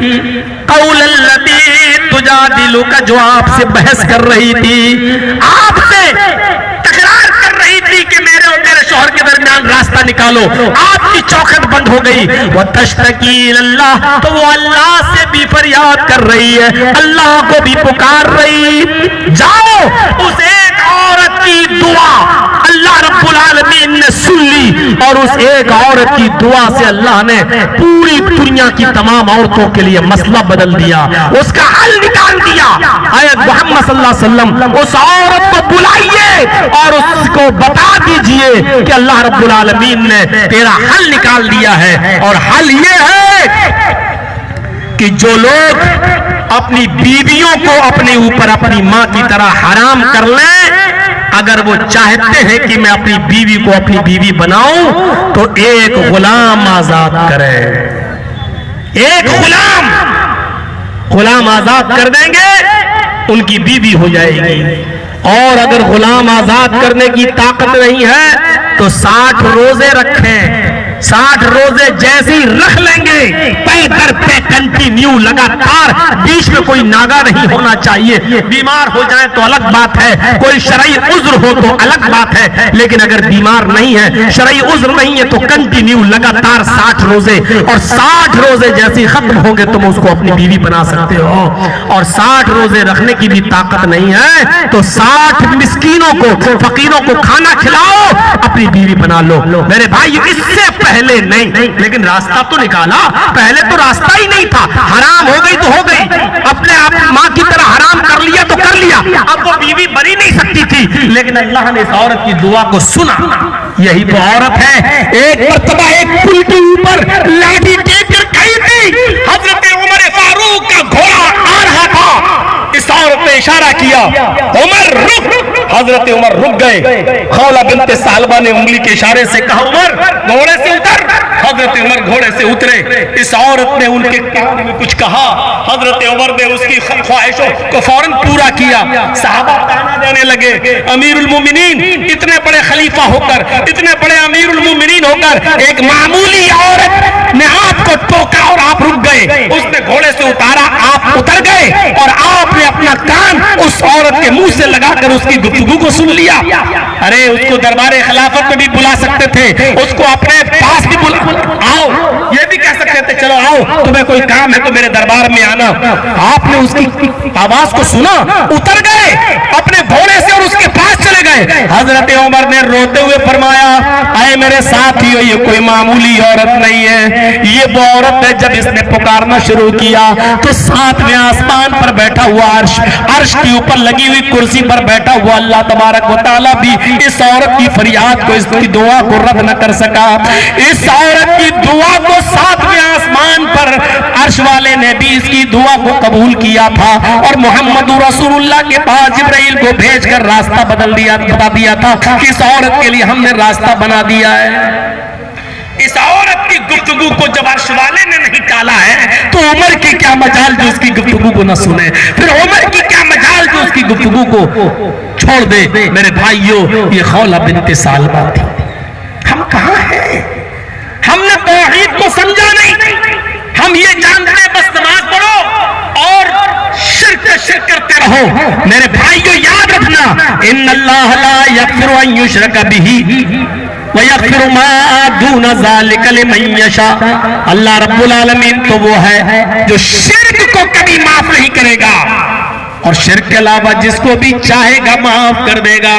क़ौलल लती तुजादिलुका, जो आपसे बहस कर रही थी, आपसे तकरार कर रही थी कि मेरे और तेरे शौहर के दरमियान रास्ता निकालो, आपकी चौखट बंद हो गई। वह तश्तकी इलल्लाह, तो वो अल्लाह से भी फरियाद कर रही है, अल्लाह को भी पुकार रही। जाओ, उस एक औरत की दुआ अल्लाह रब्बुल आलमीन ने सुन ली, और उस एक औरत की दुआ से अल्लाह ने पूरी दुनिया की तमाम औरतों के लिए मसला बदल दिया, उसका हल निकाल दिया। आयत मोहम्मद सल्लल्लाहु अलैहि वसल्लम, उस औरत को बुलाइए और उसको बता दीजिए कि अल्लाह रब्बुल आलमीन ने तेरा हल निकाल दिया है, और हल ये है कि जो लोग अपनी बीवियों को अपने ऊपर अपनी माँ की तरह हराम कर लें, अगर वो चाहते हैं कि मैं अपनी बीवी को अपनी बीवी बनाऊं तो एक गुलाम आजाद करें, एक गुलाम आजाद कर देंगे, उनकी बीवी हो जाएगी। और अगर गुलाम आजाद करने की ताकत नहीं है तो 60 रोजे रखें। 60 रोजे जैसे ही रख लेंगे पे दर पे कंटिन्यू लगातार, बीच में कोई नागा नहीं होना चाहिए। बीमार हो जाए तो अलग बात है, कोई शरई उज्र हो तो अलग बात है, लेकिन अगर बीमार नहीं है, शरई उज्र नहीं है तो कंटिन्यू लगातार 60 रोजे। और 60 रोजे जैसे ही खत्म होंगे तुम उसको अपनी बीवी बना सकते हो। और 60 रोजे रखने की भी ताकत नहीं है तो 60 मिस्कीनों को, फकीरों को खाना खिलाओ, अपनी बीवी बना लो। मेरे भाई इससे पहले नहीं, लेकिन रास्ता तो निकाला। पहले तो रास्ता ही नहीं था, हराम हो गई तो हो गई, अपने आप मां की तरह हराम कर लिया तो कर लिया। अब वो बीवी बनी नहीं सकती थी, लेकिन अल्लाह ने इस औरत की दुआ को सुना। यही वो औरत है, एक मर्तबा एक पुल के ऊपर लाठी टेक कर खड़ी थी, हजरत उमर फारूक का घोड़ा आ रहा था। इस औरत ने इशारा किया, उमर रुक। हजरत उमर रुक गए। खौला बिन्त सालबा ने उंगली के इशारे से कहा, उमर घोड़े से उतर। हजरत उमर घोड़े से उतरे। इस औरत ने उनके कान में कुछ कहा, हजरत उमर ने उसकी ख्वाहिशों को फौरन पूरा किया। सहाबा ताना देने लगे, अमीरुल मोमिनीन, इतने बड़े खलीफा होकर, इतने बड़े अमीरुल मोमिनीन होकर एक मामूली औरत ने आपको टोका और आप रुक गए। उसने घोड़े से उतारा, आप उतर गए और आपने अपना कान उस औरत के मुंह से लगाकर उसकी गुफ्तगू को सुन लिया। अरे उसको दरबारे खिलाफत में भी बुला सकते थे, उसको अपने पास भी बुला, आओ, ये भी कह सकते थे, चलो आओ, तुम्हें कोई काम है तो मेरे दरबार में आना। आपने उसकी आवाज को सुना, उतर गए अपने घोड़े से और उसके पास चले गए। हजरत उमर ने रोते हुए फरमाया, आए मेरे साथियों, ये कोई मामूली औरत नहीं है, ये वो औरत है। जब इसने पुकारना शुरू किया तो 7वें आसमान पर बैठा हुआ अर्श के ऊपर लगी हुई कुर्सी पर बैठा हुआ अल्लाह तबारक व तआला भी इस औरत की फरियाद को, इसकी दुआ को रद्द न कर सका। इस औरत की दुआ को 7वें आसमान पर अर्श वाले ने भी इसकी दुआ को कबूल किया था और मोहम्मद रसूलुल्लाह के पास जिब्राइल को भेजकर रास्ता बता दिया था कि इस औरत के लिए हमने रास्ता बना दिया है। इस औरत की गुफ्तगू को जब अर्श वाले ने नहीं टाला है तो उमर की क्या मजाल जो उसकी गुफ्तगू को न सुने, फिर उमर की क्या मजाल जो उसकी गुफ्तगू को छोड़ दे। मेरे भाइयों, ये खौला बिन्त सालबा थी। हम कहां हैं? हमने तौहीद को समझा नहीं। हम ये जानते हैं बस नमाज पढ़ो और शिर्क करते रहो। मेरे भाइयों याद रखना, इन्नल्लाह ला यग़फ़िरु अन युश्रका बिही व यग़फ़िरु मा दूना ज़ालिका लिमन यशा। अल्लाह रब्बुल आलमीन तो वो है जो शिर्क को कभी माफ नहीं करेगा और शिर्क के अलावा जिसको भी चाहेगा माफ कर देगा।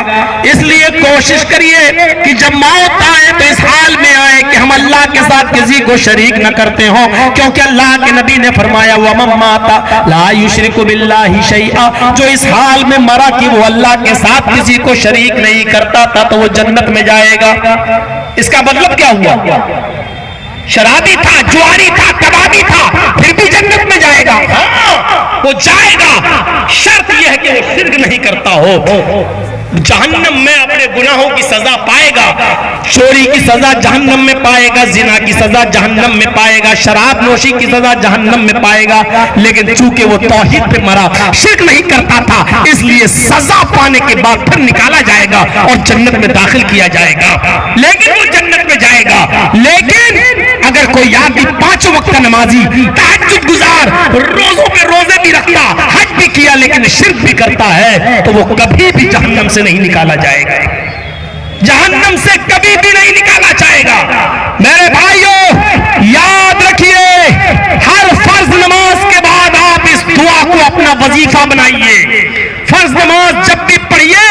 इसलिए कोशिश करिए कि जब मौत आए तो इस हाल में आए कि हम अल्लाह के साथ किसी को शरीक न करते हो, क्योंकि अल्लाह के नबी ने फरमाया, वमन माता ला युशरिकु बिल्लाहि शैआ, जो इस हाल में मरा कि वो अल्लाह के साथ किसी को शरीक नहीं करता था तो वो जन्नत में जाएगा। इसका मतलब क्या हुआ? शराबी था, जुआरी था, कबाबी था, फिर भी जन्नत में जाएगा। हाँ, वो जाएगा, शर्त यह है कि वो शिर्क नहीं करता हो। जहन्नम में अपने गुनाहों की सजा पाएगा, चोरी की सजा जहन्नम में पाएगा, जिना की सजा जहन्नम में पाएगा, शराब नोशी की सजा जहन्नम में पाएगा। लेकिन चूंकि वो तौहीद पे मरा, शिर्क नहीं करता था, इसलिए सजा पाने के बाद फिर निकाला जाएगा और जन्नत में दाखिल किया जाएगा। लेकिन वो जन्नत में जाएगा। लेकिन अगर कोई आदमी 5 वक्त का नमाजी, तहज्जुद गुजार, रोजों पे रोजे भी रखता, हज भी किया, लेकिन शिर्क भी करता है तो वो कभी भी जहन्नम से नहीं निकाला जाएगा। जहन्नम से कभी भी नहीं निकाला जाएगा। मेरे भाइयों याद रखिए, हर फर्ज नमाज के बाद आप इस दुआ को अपना वजीफा बनाइए। फर्ज नमाज जब भी पढ़िए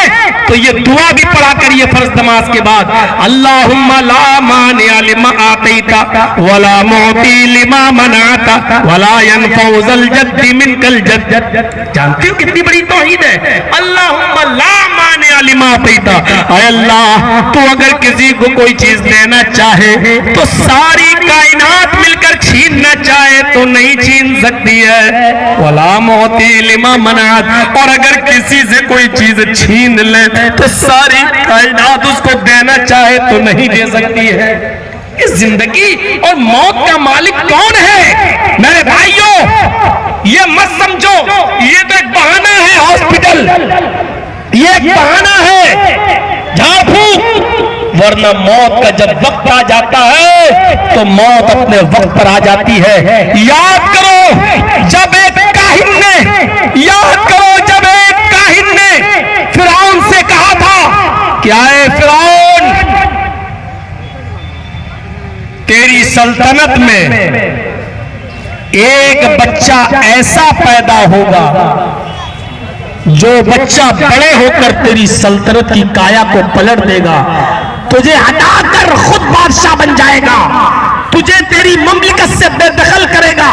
तो ये दुआ भी पढ़ा करिए फर्ज नमाज के बाद, अल्लाहुम्मा ला मानिअ लिमा आतैता वला मुअती लिमा मनाता वला यनफउ ज़ल जद्दि मिनकल जद्द। जानते हो कितनी बड़ी तौहीद है? अल्लाहुम्मा ला मानिअ लिमा आतैता, ऐ अल्लाह तू अगर किसी को कोई चीज देना चाहे तो सारी कायनात मिलकर छीनना चाहे तो नहीं छीन सकती है। वला मुअती लिमा मनात, और अगर किसी से कोई चीज छीन ले तो सारी कायनात उसको देना चाहे तो नहीं दे सकती है। इस जिंदगी और मौत का मालिक कौन है? मेरे भाइयों ये मत समझो ये तो एक बहाना है हॉस्पिटल, ये एक वरना मौत का जब वक्त आ जाता है तो मौत अपने वक्त पर आ जाती है। याद करो जब एक काहिन ने फिरौन से कहा था, क्या है फिरौन, तेरी सल्तनत में एक बच्चा ऐसा पैदा होगा जो बच्चा बड़े होकर तेरी सल्तनत की काया को पलट देगा, तुझे हटाकर खुद बादशाह बन जाएगा, तुझे तेरी ममलिकत से बेदखल करेगा।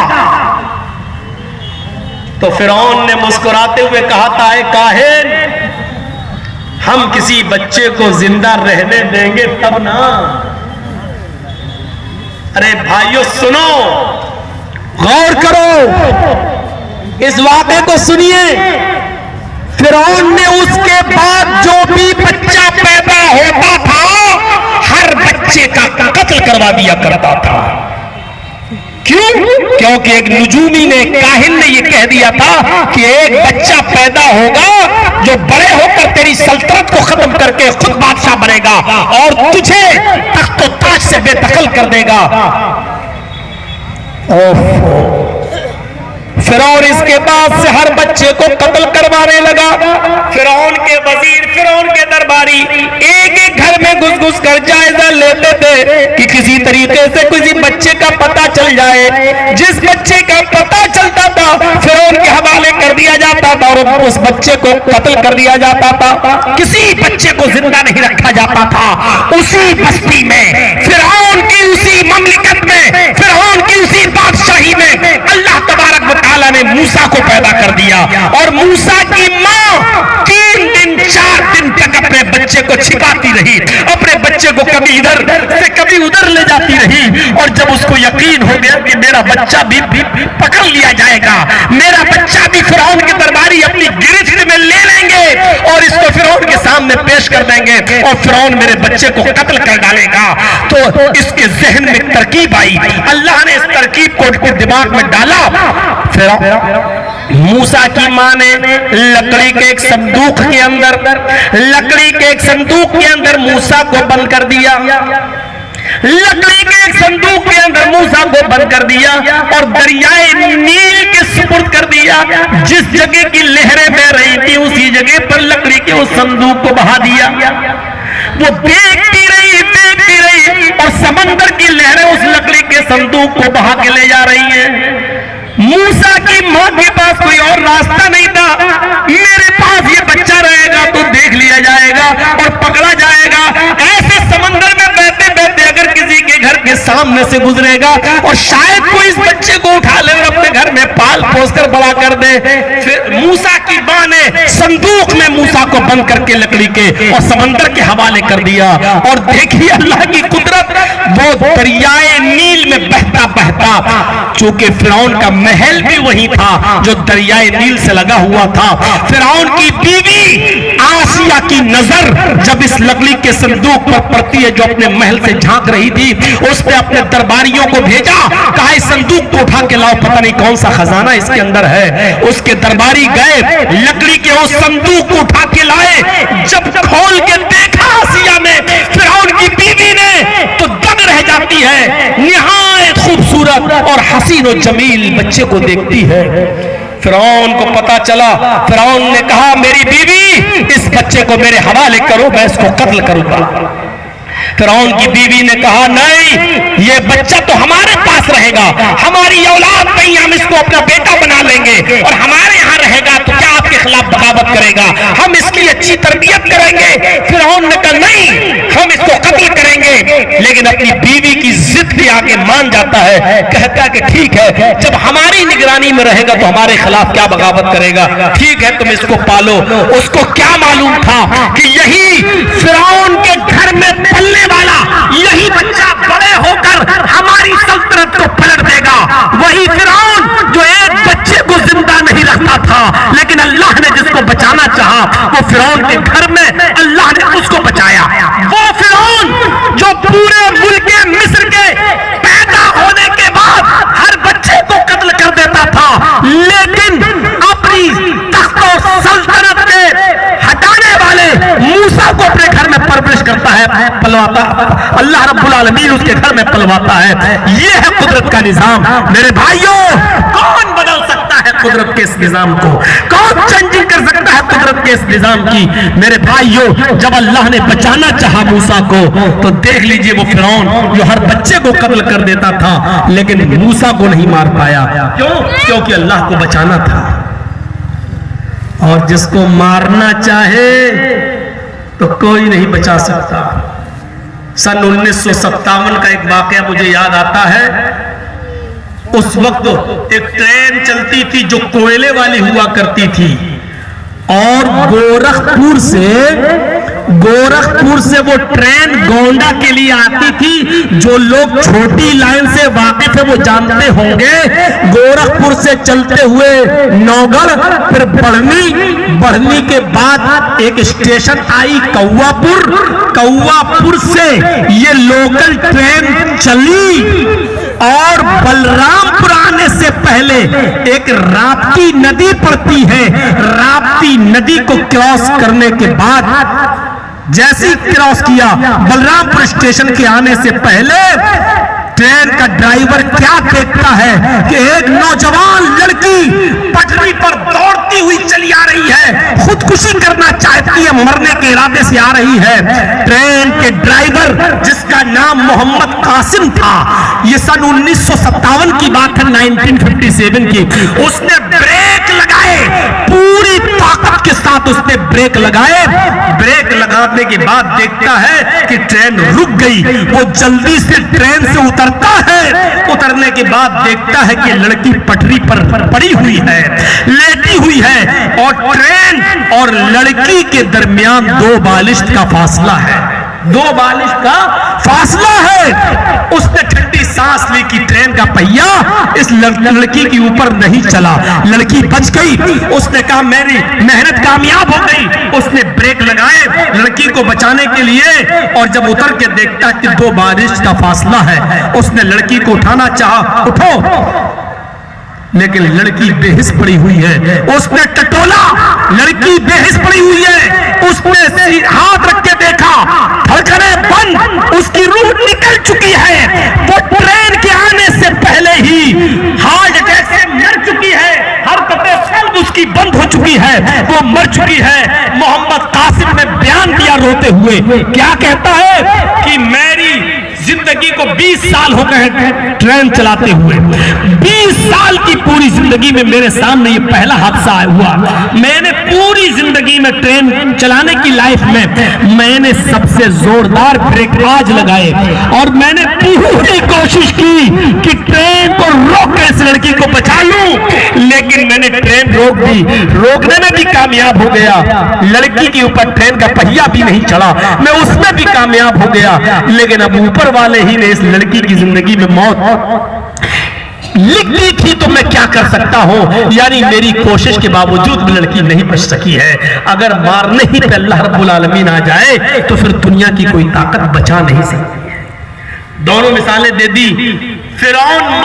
तो फिरौन ने मुस्कुराते हुए कहा था, ऐ काहिन, हम किसी बच्चे को जिंदा रहने देंगे तब ना। अरे भाइयों सुनो, गौर करो, इस वाक़े को सुनिए। फिरौन ने उसके बाद जो भी बच्चा पैदा होता था हर बच्चे का कत्ल करवा दिया करता था। क्यों? क्योंकि एक नुजूमी ने, काहिन ने यह कह दिया था कि एक बच्चा पैदा होगा जो बड़े होकर तेरी सल्तनत को खत्म करके खुद बादशाह बनेगा और तुझे तख्तो ताज से बेदखल कर देगा। फिरौन इसके बाद से हर बच्चे को कत्ल करवाने लगा। फिरौन के वजीर, फिरौन के दरबारी एक एक घर में घुस घुस कर जायजा लेते थे कि किसी तरीके से किसी बच्चे का पता चल जाए। जिस बच्चे का पता चलता था फिरौन के हवाले कर दिया जाता था और उस बच्चे को कत्ल कर दिया जाता था। किसी बच्चे को जिंदा नहीं रखा जाता था। उसी बस्ती में, फिरौन की उसी ममलिकत में, फिरौन की उसी बादशाही में अल्लाह तबारक व तआला ने मूसा को पैदा कर दिया। और मूसा की मां 3 दिन 4 दिन तक अपने बच्चे को छिपाती रही, अपने बच्चे को कभी इधर से कभी उधर ले जाती रही। और जब उसको यकीन हो गया कि मेरा बच्चा भी पकड़ लिया जाएगा, मेरा बच्चा भी फिरौन के दरबारी अपनी गिरफ्त में ले लेंगे और इसको फिरौन के सामने पेश कर देंगे और फिरौन मेरे बच्चे को कत्ल कर डालेगा, तो इसके जहन में तरकीब आई। अल्लाह ने इस तरकीब को दिमाग में डाला। मूसा की मां ने लकड़ी के एक संदूक के अंदर मूसा को बंद कर दिया। लकड़ी के एक संदूक के अंदर मूसा को बंद कर दिया और दरियाए नील के सुपुर्द कर दिया। जिस जगह की लहरें बह रही थी उसी जगह पर लकड़ी के उस संदूक को बहा दिया। वो देखती रही और समंदर की लहरें उस लकड़ी के संदूक को बहा के ले जा रही हैं। मूसा की मां के पास कोई और रास्ता नहीं था। मेरे पास ये बच्चा रहेगा तो देख लिया जाएगा और पकड़ा जाएगा। ऐसे समंदर में बहते बहते अगर किसी के घर के सामने से गुजरेगा और शायद कोई इस बच्चे को उठा ले और अपने घर में पाल पोस कर बड़ा कर दे। फिर मूसा की मां ने संदूक में मूसा को बंद करके लकड़ी के और समंदर के हवाले कर दिया। और देखिए अल्लाह की कुदरत, वो दरियाए नील में बहता बहता, चूंकि फिरौन का महल भी वही था जो दरियाए नील से लगा हुआ था। फिरौन की बीवी आसिया की नजर जब इस लकड़ी के संदूक पर पड़ती है जो अपने महल से झांक रही थी, उसने अपने दरबारियों को भेजा, कहा इस संदूक को उठा के लाओ, पता नहीं कौन सा खजाना इसके अंदर है। उसके दरबारी गए, लकड़ी के उस संदूक को उठा के लाए। जब खोल के देखा आसिया ने, फिरौन की बीवी ने, तो दंग रह जाती है। निहायत खूबसूरत और हसीन और जमील बच्चे को देखती है। फिरौन को पता चला। फिरौन ने कहा मेरी बीवी, इस बच्चे को मेरे हवाले करो, मैं इसको कत्ल करूंगा। फिरौन की बीवी ने कहा नहीं, ये बच्चा तो हमारे पास रहेगा, हमारी औलाद नहीं, हम इसको अपना बेटा बना लेंगे और हमारे यहाँ रहेगा तो क्या आपके खिलाफ बगावत करेगा, हम इसकी अच्छी तरबियत करेंगे। फिरौन ने कहा नहीं, हम इसको कत्ल करेंगे। लेकिन अपनी बीवी की जिद के आगे मान जाता है, कहता है कि ठीक है, जब हमारी निगरानी में रहेगा तो हमारे खिलाफ क्या बगावत करेगा, ठीक है तुम इसको पालो। उसको क्या मालूम था कि यही फिरौन के घर में पलने वाला यही बच्चा बड़े होकर हमारी सल्तनत को पलट देगा। वही फिरौन जो एक बच्चे को जिंदा नहीं रखता था, लेकिन अल्लाह ने जिसको बचाना चाहा, वो फिरौन के घर में अल्लाह ने उसको बचाया। वो फिरौन जो पूरे मुल्क मिस्र के पैदा होने के बाद हर बच्चे को कत्ल कर देता था, लेकिन अपनी तख्त और सल्तनत के हटाने वाले मूसा को अपने घर में परवरिश करता है, पलवाता, अल्लाह रब्बुल आलमीन उसके घर में पलवाता है। ये है कुदरत का निजाम। मेरे भाइयों, कौन बदल सकता है कुदरत के इस निजाम को? कौन चेंजिंग कर सकता है कुदरत के इस निजाम की? मेरे भाइयों, जब अल्लाह ने बचाना चाहा मूसा को, तो देख लीजिए वो फिरौन जो हर बच्चे को कत्ल कर देता था, लेकिन मूसा को नहीं मार पाया। क्यों? क्योंकि अल्लाह को बचाना था। और जिसको मारना चाहे तो कोई नहीं बचा सकता। सन 1957 का एक वाकया मुझे याद आता है। उस वक्त एक ट्रेन चलती थी जो कोयले वाली हुआ करती थी, और गोरखपुर से वो ट्रेन गोंडा के लिए आती थी। जो लोग छोटी लाइन से वाकिफ है वो जानते होंगे, गोरखपुर से चलते हुए नौगढ़, फिर बढ़नी के बाद एक स्टेशन आई कौवापुर से ये लोकल ट्रेन चली, और बलरामपुर आने से पहले एक राप्ती नदी पड़ती है। राप्ती नदी को क्रॉस करने के बाद जैसे ही क्रॉस किया, बलरामपुर स्टेशन के आने से पहले ट्रेन का ड्राइवर क्या देखता है कि एक नौजवान लड़की पटरी पर दौड़ती हुई चली आ रही है, खुदकुशी करना चाहती है, मरने के इरादे से आ रही है। ट्रेन के ड्राइवर, जिसका नाम मोहम्मद कासिम था, ये सन 1957 की बात है, 1957 की, उसने ब्रेक लगाए, पूरी ताकत के साथ उसने ब्रेक लगाए। ब्रेक लगाने के बाद देखता है कि ट्रेन रुक गई। वो जल्दी से ट्रेन से उतरता है। उतरने के बाद देखता है कि लड़की पटरी पर पड़ी हुई है, लेटी हुई है, और ट्रेन और लड़की के दरमियान 2 बालिश्त का फासला है। 2 बालिश्त का फासला है। उसने ठंडी सांस ली कि ट्रेन का पहिया इस लड़की के ऊपर नहीं चला, लड़की बच गई। उसने कहा मेरी मेहनत कामयाब हो गई। उसने ब्रेक लगाए लड़की को बचाने के लिए, और जब उतर के देखता कि 2 बारिश का फासला है, उसने लड़की को उठाना चाहा, उठो, लेकिन लड़की बेहिस पड़ी हुई है। उसने टटोला, लड़की बेहिस पड़ी हुई है। उसने हाथ रख के देखा, धड़कनें बंद, उसकी रूह निकल चुकी है। वो ट्रेन के आने से पहले ही हार्ट अटैक से मर चुकी है, हरकतें सब उसकी बंद हो चुकी है, वो मर चुकी है। मोहम्मद कासिम ने बयान दिया रोते हुए, क्या कहता है कि मेरी जिंदगी को 20 साल हो गए ट्रेन चलाते हुए। 20 साल की पूरी जिंदगी में मेरे सामने ये पहला हादसा हुआ। मैंने पूरी जिंदगी में ट्रेन चलाने की लाइफ में मैंने सबसे जोरदार ब्रेक आज लगाए, और मैंने पूरी कोशिश की कि ट्रेन को रोक कर इस लड़की को बचा लूं, लेकिन मैंने ट्रेन रोक दी। रोकने में भी कामयाब हो गया, लड़की के ऊपर ट्रेन का पहिया भी नहीं चढ़ा, मैं उसमें भी कामयाब हो गया, लेकिन अब ऊपर वाले ही ने इस लड़की की जिंदगी में मौत लिख दी थी, तो मैं क्या कर सकता हूं? यानी मेरी कोशिश के बावजूद भी लड़की नहीं बच सकी है। अगर मारने ही पे अल्लाह रब्बुल आलमीन आ जाए तो फिर दुनिया की कोई ताकत बचा नहीं सकती है। दोनों मिसालें दे दी। फिरौन